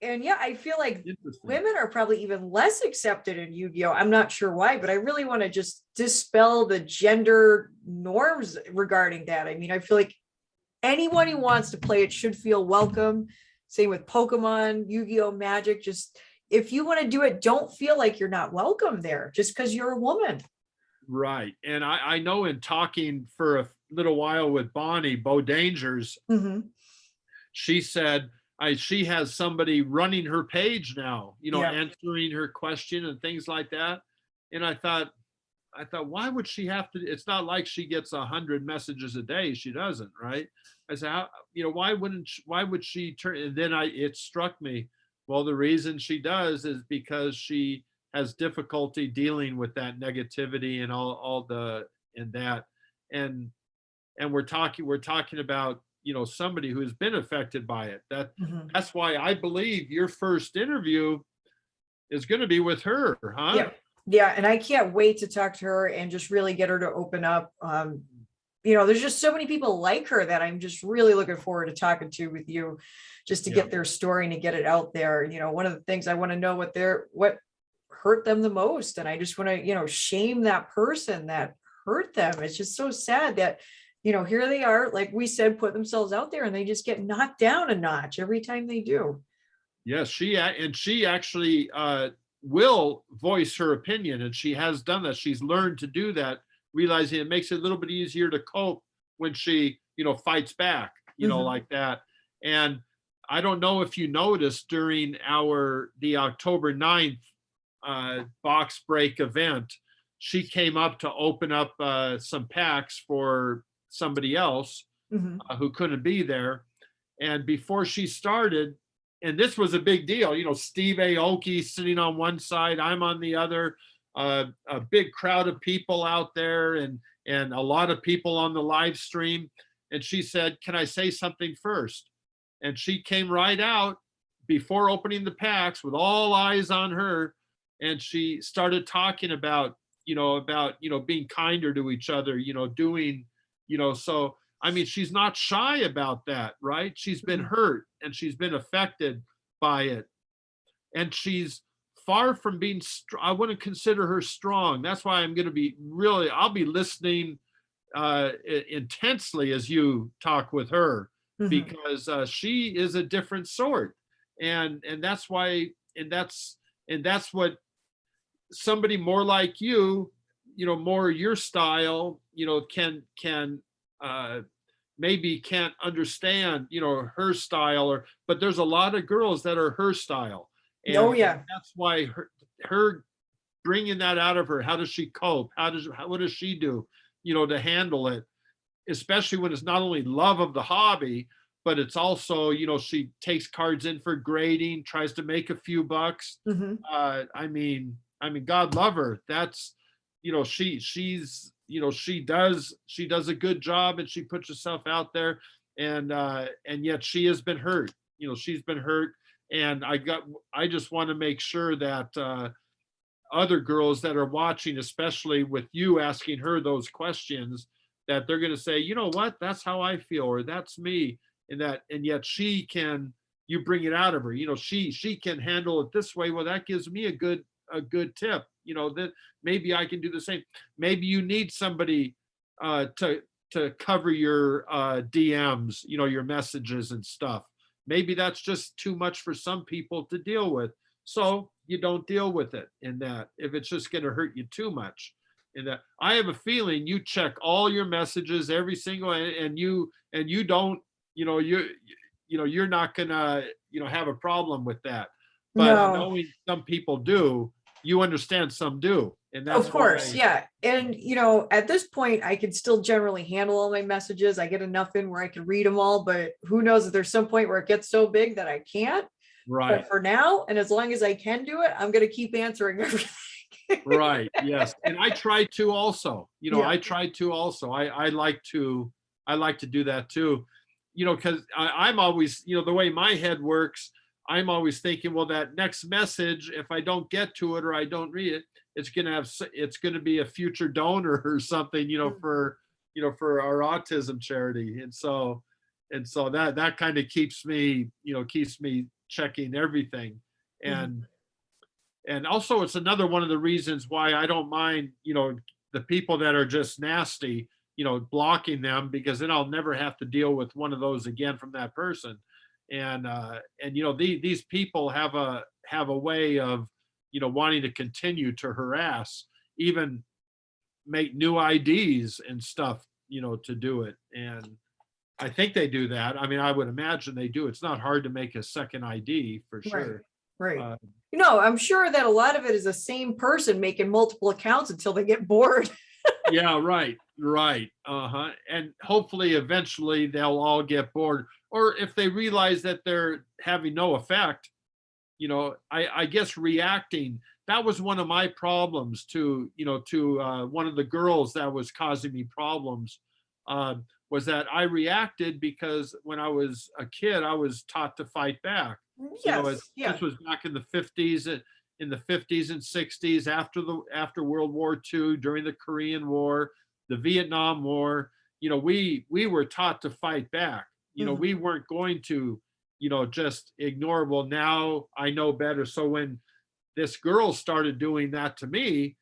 And yeah, I feel like Interesting. women are probably even less accepted in Yu-Gi-Oh. I'm not sure why, but I really want to just dispel the gender norms regarding that. I mean, I feel like anyone who wants to play it should feel welcome. Same with Pokemon, Yu-Gi-Oh, Magic. Just if you want to do it, don't feel like you're not welcome there just because you're a woman. Right. And I know in talking for a little while with Bonnie, Bo Dangers, Mhm. she said she has somebody running her page now, Yeah. answering her question and things like that. And I thought, why would she have to? It's not like she gets 100 messages a day. She doesn't, right? I said, why would she turn? And then it struck me, well, the reason she does is because she has difficulty dealing with that negativity and all the, and that. And, we're talking about, somebody who has been affected by it. Mhm. That's why I believe your first interview is going to be with her, huh? Yeah. Yeah. And I can't wait to talk to her and just really get her to open up. There's just so many people like her that I'm just really looking forward to talking to with you just to Yeah. get their story and to get it out there. One of the things I want to know what hurt them the most. And I just want to, shame that person that hurt them. It's just so sad that, here they are, like we said, put themselves out there and they just get knocked down a notch every time they do. Yes, she actually will voice her opinion, and she has done that. She's learned to do that, realizing it makes it a little bit easier to cope when she, fights back, Mhm. like that. And I don't know if you noticed during the October 9th box break event, she came up to open up some packs for somebody else Mhm. who couldn't be there. And before she started, and this was a big deal, Steve Aoki sitting on one side, I'm on the other, a big crowd of people out there, and a lot of people on the live stream. And she said, "Can I say something first?" And she came right out before opening the packs with all eyes on her, and she started talking about, being kinder to each other, doing, so I mean, she's not shy about that, right? She's been Mhm. hurt and she's been affected by it. And she's far from being, I wouldn't consider her strong. That's why I'll be listening intensely as you talk with her, Mhm. because she is a different sort. And that's why, and that's what somebody more like you, more your style, can uh, maybe can't understand, her style, but there's a lot of girls that are her style. Oh And yeah. that's why her bringing that out of her, how does she cope? What does she do, to handle it? Especially when it's not only love of the hobby, but it's also, she takes cards in for grading, tries to make a few bucks. Mhm. I mean, God love her. That's, she does a good job, and she puts herself out there, and yet she has been hurt. She's been hurt, and I just want to make sure that other girls that are watching, especially with you asking her those questions, that they're going to say, you know what, that's how I feel, or that's me. And yet you bring it out of her, she can handle it this way. Well, that gives me a good tip, that maybe I can do the same. Maybe you need somebody to cover your DMs, your messages and stuff. Maybe that's just too much for some people to deal with. So you don't deal with it in that, if it's just going to hurt you too much. In that, I have a feeling you check all your messages every single, and you don't, you're not gonna, have a problem with that. But No. knowing some people do, you understand some do, and Of that's course, why. yeah. And at this point, I can still generally handle all my messages. I get enough in where I can read them all, but who knows if there's some point where it gets so big that I can't. Right. But for now, and as long as I can do it, I'm going to keep answering everything. Right. Yes. And I try to also, Yeah. I like to do that too. because I'm always, the way my head works, I'm always thinking, well, that next message, if I don't get to it or I don't read it, it's going to be a future donor or something, for our autism charity. And so that kind of keeps me checking everything. And also it's another one of the reasons why I don't mind, the people that are just nasty, blocking them, because then I'll never have to deal with one of those again from that person. And these people have a way of, wanting to continue to harass, even make new IDs and stuff, to do it. And I think they do that. I mean, I would imagine they do. It's not hard to make a second ID for sure. Right. I'm sure that a lot of it is the same person making multiple accounts until they get bored. Yeah, right. And hopefully eventually they'll all get bored. Or if they realize that they're having no effect, I guess reacting. That was one of my problems to one of the girls that was causing me problems, was that I reacted because when I was a kid, I was taught to fight back. This was back in the 50s, and 60s, after World War II, during the Korean War, the Vietnam War. We were taught to fight back. We weren't going to, just ignore. Well, now I know better. So when this girl started doing that to me,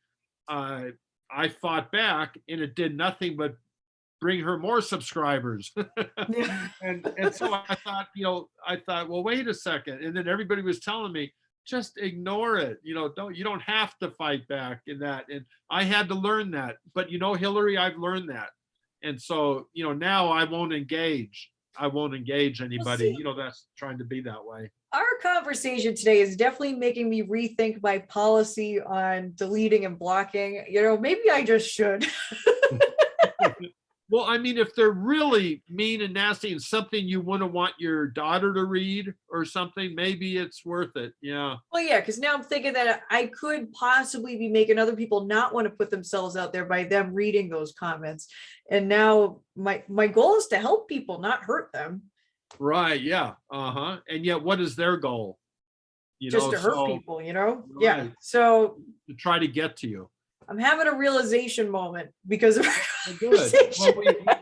I fought back, and it did nothing but bring her more subscribers. and so I thought, well, wait a second. And then everybody was telling me, just ignore it. You don't have to fight back in that. And I had to learn that. But Hillary, I've learned that. And so, now I won't engage anybody, that's trying to be that way. Our conversation today is definitely making me rethink my policy on deleting and blocking. Maybe I just should. Well, I mean, if they're really mean and nasty and something you wouldn't want your daughter to read or something, maybe it's worth it. Yeah. Well, yeah, because now I'm thinking that I could possibly be making other people not want to put themselves out there by them reading those comments. And now my goal is to help people, not hurt them. Right. Yeah. And yet, what is their goal? Just to hurt people, Right. Yeah. So to try to get to you. I'm having a realization moment because of good.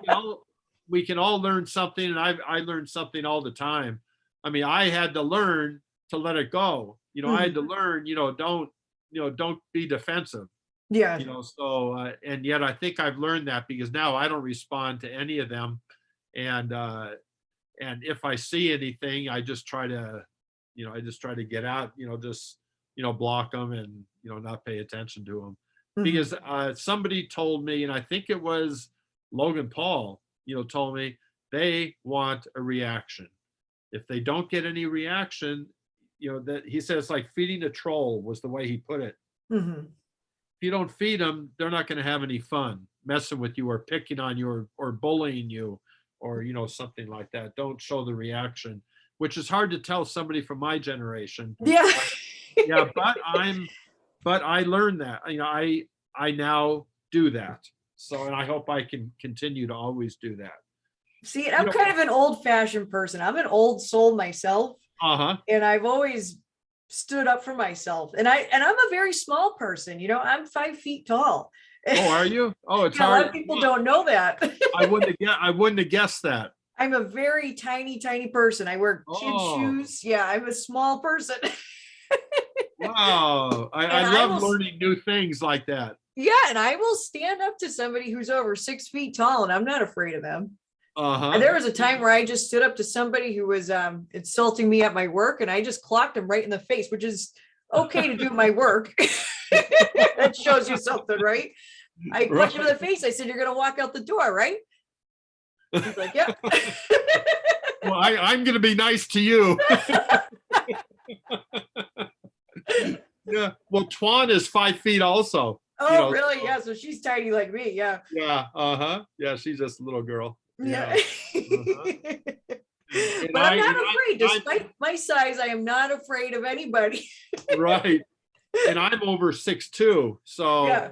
Well, we can all learn something, and I learned something all the time. I mean, I had to learn to let it go. I had to learn, don't be defensive. Yeah. So and yet I think I've learned that, because now I don't respond to any of them, and if I see anything, I just try to get out, block them and not pay attention to them. Because somebody told me, and I think it was Logan Paul, told me they want a reaction. If they don't get any reaction, that he says, like feeding a troll was the way he put it. If you don't feed them, they're not going to have any fun messing with you or picking on you or bullying you or, something like that. Don't show the reaction, which is hard to tell somebody from my generation. Yeah. Yeah, but I learned that, I now do that. So, and I hope I can continue to always do that. See, I'm kind of an old fashioned person. I'm an old soul myself. And I've always stood up for myself. And I'm a very small person, I'm 5 feet tall. Oh, are you? Oh, it's hard. A lot of people don't know that. I wouldn't have guessed that. I'm a very tiny person. I wear kid shoes. Yeah, I'm a small person. Wow. I love learning new things like that. Yeah, and I will stand up to somebody who's over 6 feet tall, and I'm not afraid of them. And there was a time where I just stood up to somebody who was insulting me at my work, and I just clocked him right in the face, which is okay to do my work. That shows you something, right? I clocked him in the face. I said, "You're going to walk out the door, right?" He's like, "Yeah." Well, I'm going to be nice to you. Yeah. Well, Twan is 5 feet also. Oh, really? So. Yeah. So she's tiny like me. Yeah. Yeah. Yeah. She's just a little girl. Yeah. But I'm not afraid. Despite my size, I am not afraid of anybody. Right. And I'm over 6'2", so yeah.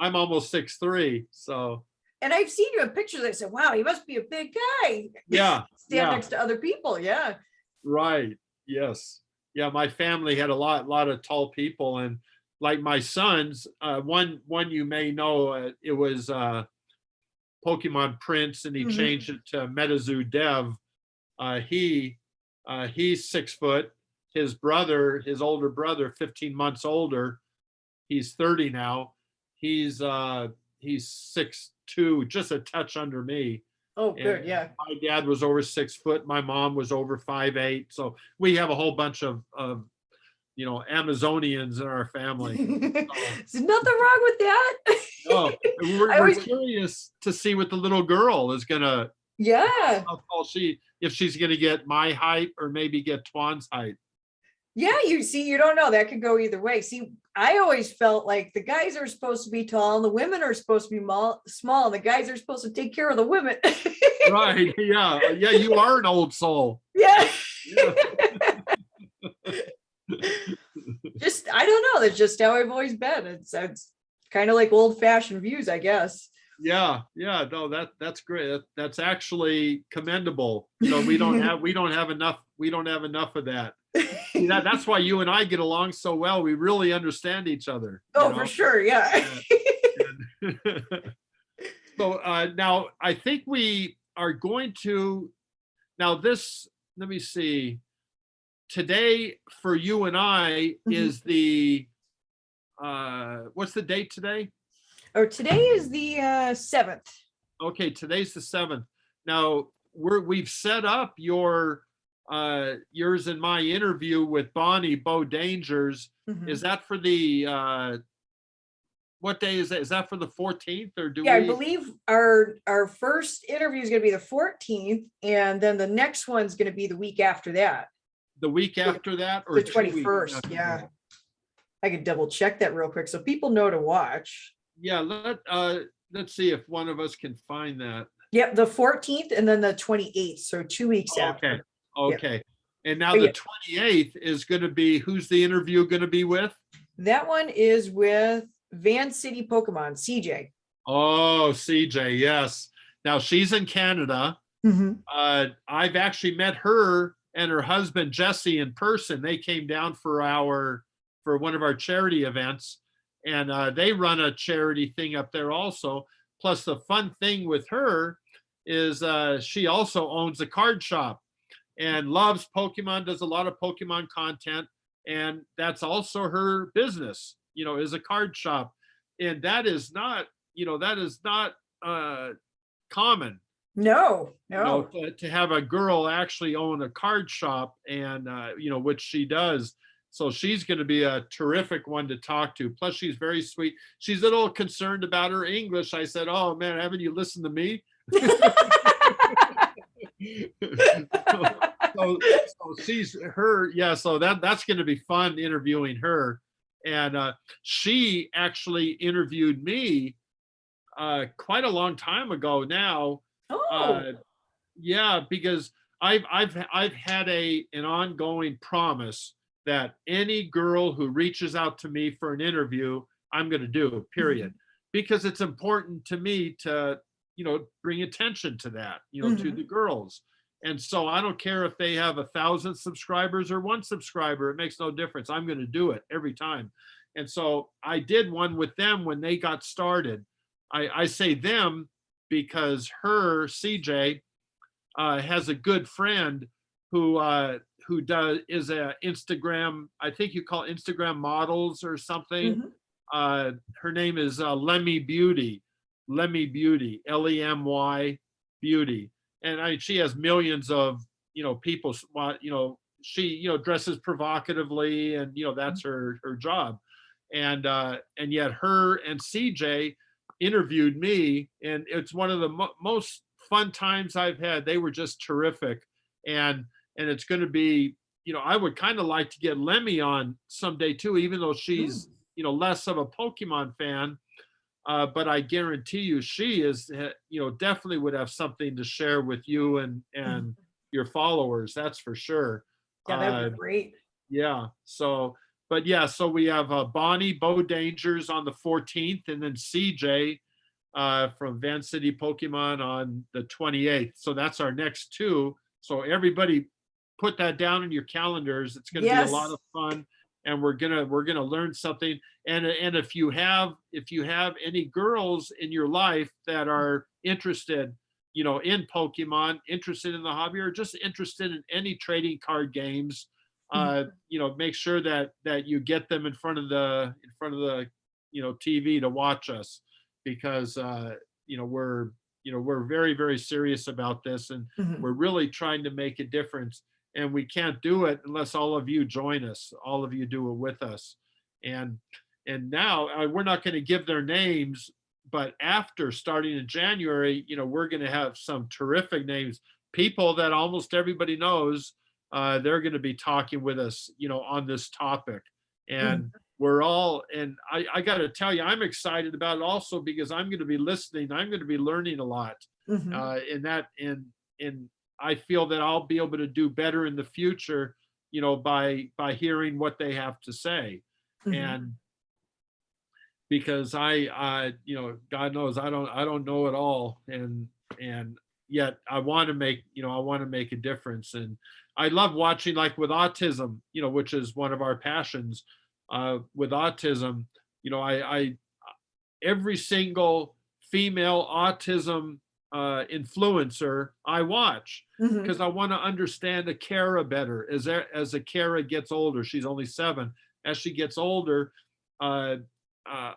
I'm almost 6'3", so And I've seen you in pictures. I said, wow, he must be a big guy. Yeah, Stand yeah, next to other people. Yeah. right. Yes. Yeah, my family had a lot of tall people, and like my sons, one you may know, it was Pokemon Prince, and he Mhm. changed it to MetaZoo Dev. He's 6 foot. His brother, his older brother, 15 months older, he's 30 now. He's 6'2", just a touch under me. Oh, And good. Yeah. my dad was over 6 foot. My mom was over 5'8". So we have a whole bunch of Amazonians in our family. So, There's nothing wrong with that. oh, I we're always, curious to see what the little girl is gonna, yeah. how tall if she's gonna get my height or maybe get Twan's height. Yeah, you see, you don't know. That could go either way. See, I always felt like the guys are supposed to be tall and the women are supposed to be small, and the guys are supposed to take care of the women. Right. Yeah. Yeah. You are an old soul. Yeah. Yeah. Just, I don't know. That's just how I've always been. It's kind of like old fashioned views, I guess. Yeah. Yeah. No, that's great. That's actually commendable. We don't have enough of that. Yeah, that's why you and I get along so well. We really understand each other. Oh, for sure. Yeah. So now I think we are going to, now this, let me see. Today for you and I is the, what's the date today? Or today is the 7th. Okay, today's the 7th. Now we've set up yours and my interview with Bonnie Bo Dangers. Is that for the what day is that? Is that for the 14th, or do we? I believe our first interview is going to be the 14th, and then the next one's going to be the week after that. The week after that, or the 21st. Yeah. That? I could double check that real quick so people know to watch. Yeah, let's see if one of us can find that. Yep, the 14th and then the 28th, so 2 weeks after. Okay. And now the 28th is going to be, who's the interview going to be with? That one is with Van City Pokemon, CJ. Oh, CJ, yes. Now she's in Canada. I've actually met her and her husband Jesse in person. They came down for one of our charity events, and they run a charity thing up there also. Plus, the fun thing with her is she also owns a card shop and loves Pokemon, does a lot of Pokemon content, and that's also her business, is a card shop. And that is not common. No. To have a girl actually own a card shop, and which she does. So she's going to be a terrific one to talk to. Plus, she's very sweet. She's a little concerned about her English. I said, "Oh man, haven't you listened to me?" so she's her. Yeah. So that's going to be fun interviewing her. And she actually interviewed me quite a long time ago now. Yeah, because I've had an ongoing promise that any girl who reaches out to me for an interview, I'm going to do, period. Because it's important to me to, bring attention to that, to the girls. And so I don't care if they have 1,000 subscribers or 1 subscriber, it makes no difference. I'm going to do it every time. And so I did one with them when they got started. I say them because CJ, has a good friend who is a Instagram, I think you call Instagram models or something. Her name is Lemmy Beauty, Lemmy Beauty. And she has millions of, people, she, dresses provocatively, and, that's her job. And yet her and CJ interviewed me, and it's one of the most fun times I've had. They were just terrific. And it's going to be, I would kind of like to get Lemmy on someday too, even though she's, less of a Pokemon fan. But I guarantee you she is, definitely would have something to share with you and your followers. That's for sure. Yeah, that'd be great. Yeah. So we have Bonnie Bo Dangers on the 14th, and then CJ from Van City Pokemon on the 28th. So that's our next two. So everybody put that down in your calendars. It's going to be a lot Yes. of fun, and we're gonna learn something. And if you have any girls in your life that are interested, in Pokemon, interested in the hobby, or just interested in any trading card games, make sure that you get them in front of the TV to watch us, because we're very, very serious about this, and Mhm. we're really trying to make a difference. And we can't do it unless all of you join us. All of you do it with us. And now we're not going to give their names, but after starting in January, we're going to have some terrific names, people that almost everybody knows. They're going to be talking with us, on this topic. And I got to tell you, I'm excited about it also, because I'm going to be listening. I'm going to be learning a lot. Mhm. And I feel that I'll be able to do better in the future, by hearing what they have to say. Mhm. And because God knows I don't know it all, and yet I want to make a difference. And I love watching, like with autism, which is one of our passions. With autism, I every single female autism influencer I watch, Mhm. because I want to understand Akara better. As Akara gets older, she's only 7. As she gets older, uh,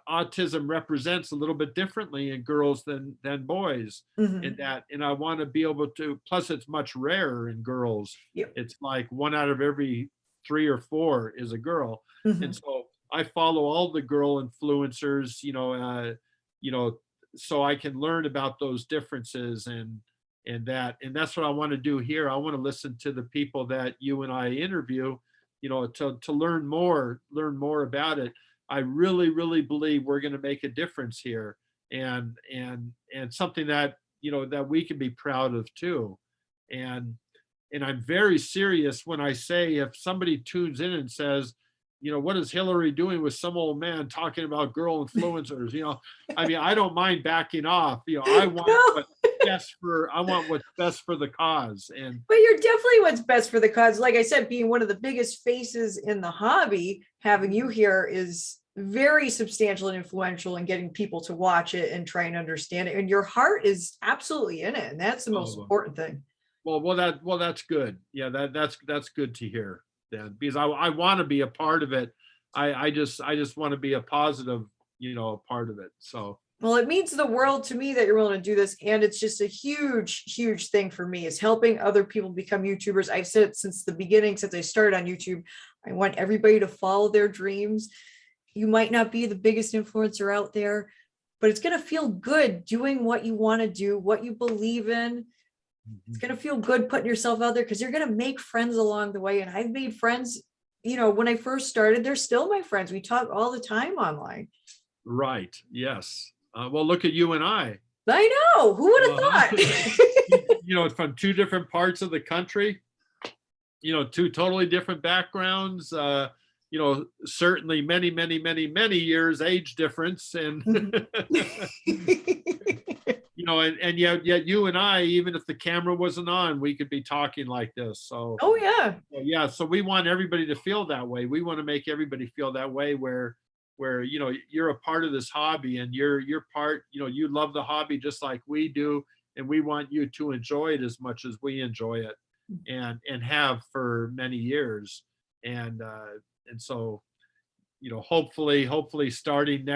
autism represents a little bit differently in girls than boys. In Mhm. that, and I want to be able to. Plus, it's much rarer in girls. Yep. It's like 1 out of every 3 or 4 is a girl. And Mhm. so I follow all the girl influencers, you know, so I can learn about those differences, and that's what I want to do here. I want to listen to the people that you and I interview, to learn more about it. I really, really believe we're going to make a difference here, and something that that we can be proud of too. And I'm very serious when I say, if somebody tunes in and says, what is Hillary doing with some old man talking about girl influencers? I mean, I don't mind backing off. I want No, what's best for the cause. And but you're definitely what's best for the cause. Like I said, being one of the biggest faces in the hobby, having you here is very substantial and influential in getting people to watch it and try and understand it. And your heart is absolutely in it. And that's the most oh, important thing. that's good. Yeah, that's good to hear then, because I want to be a part of it. I just want to be a positive, part of it. So Well, it means the world to me that you're willing to do this. And it's just a huge, huge thing for me is helping other people become YouTubers. I've said it since the beginning, since I started on YouTube, I want everybody to follow their dreams. You might not be the biggest influencer out there, but it's going to feel good doing what you want to do, what you believe in. It's going to feel good putting yourself out there, because you're going to make friends along the way. And I've made friends, when I first started, they're still my friends. We talk all the time online. right, yes. Well, look at you and I. I know. Who would Uh-huh. have thought? From 2 different parts of the country, 2 totally different backgrounds, certainly many, many, many, many years age difference. And, and yet you and I, even if the camera wasn't on, we could be talking like this. So, Oh, yeah. yeah, so we want everybody to feel that way. We want to make everybody feel that way, where you're a part of this hobby, and you're part, you love the hobby just like we do, and we want you to enjoy it as much as we enjoy it, and have for many years. And so, hopefully starting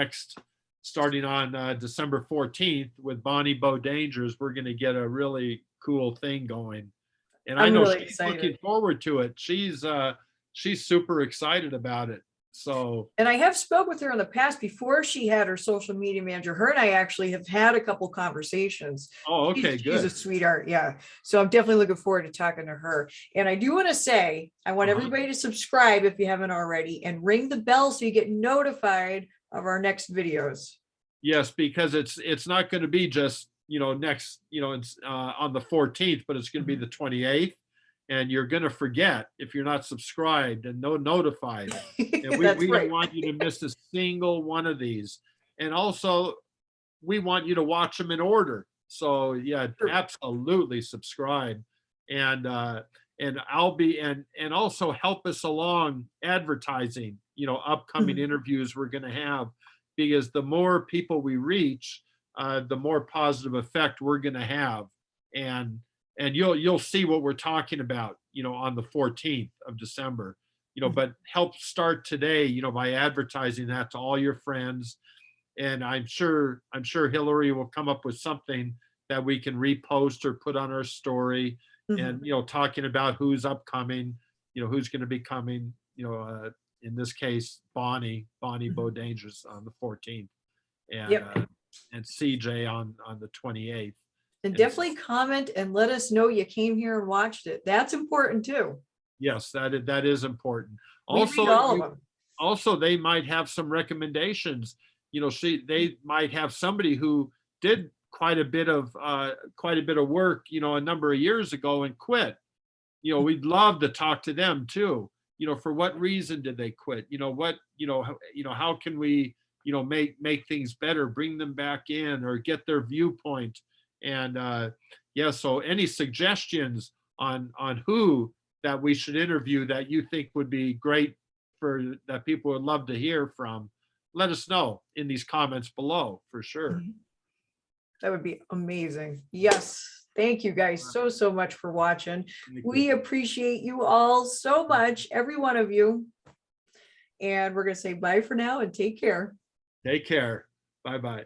on December 14th with Bonnie Bo Dangers, we're going to get a really cool thing going. And I I'm know really she's looking excited. forward to it. She's super excited about it. So, And I have spoke with her in the past before she had her social media manager. Her and I actually have had a couple conversations. oh, okay, She's a good. sweetheart. Yeah. So I'm definitely looking forward to talking to her. And I do want to say, I want Uh-huh. everybody to subscribe if you haven't already, and ring the bell so you get notified of our next videos. Yes, because it's not going to be just next it's on the 14th, but it's going to be the 28th, and you're going to forget if you're not subscribed and notified. And we That's we don't right. want you to miss a single one of these. And also, we want you to watch them in order. So yeah, Sure. absolutely subscribe. And I'll be, and also help us along advertising, upcoming interviews we're going to have, because the more people we reach, the more positive effect we're going to have. And you'll see what we're talking about, on the 14th of December, but help start today, by advertising that to all your friends. And I'm sure Hillary will come up with something that we can repost or put on our story, and talking about who's upcoming, who's going to be coming, in this case Bonnie Bowdangers on the 14th, and Yep. And CJ on the 28th. And definitely comment and let us know you came here and watched it. That's important too. Yes, that is important. We read all of them. Also, they might have some recommendations. They might have somebody who did quite a bit of work, a number of years ago and quit. We'd love to talk to them too. For what reason did they quit? How can we, make things better, bring them back in, or get their viewpoint. And so any suggestions on who that we should interview that you think would be great, that people would love to hear from, let us know in these comments below, for sure. That would be amazing. Yes. Thank you guys so much for watching. We appreciate you all so much, every one of you. And we're going to say bye for now and take care. Take care. Bye-bye.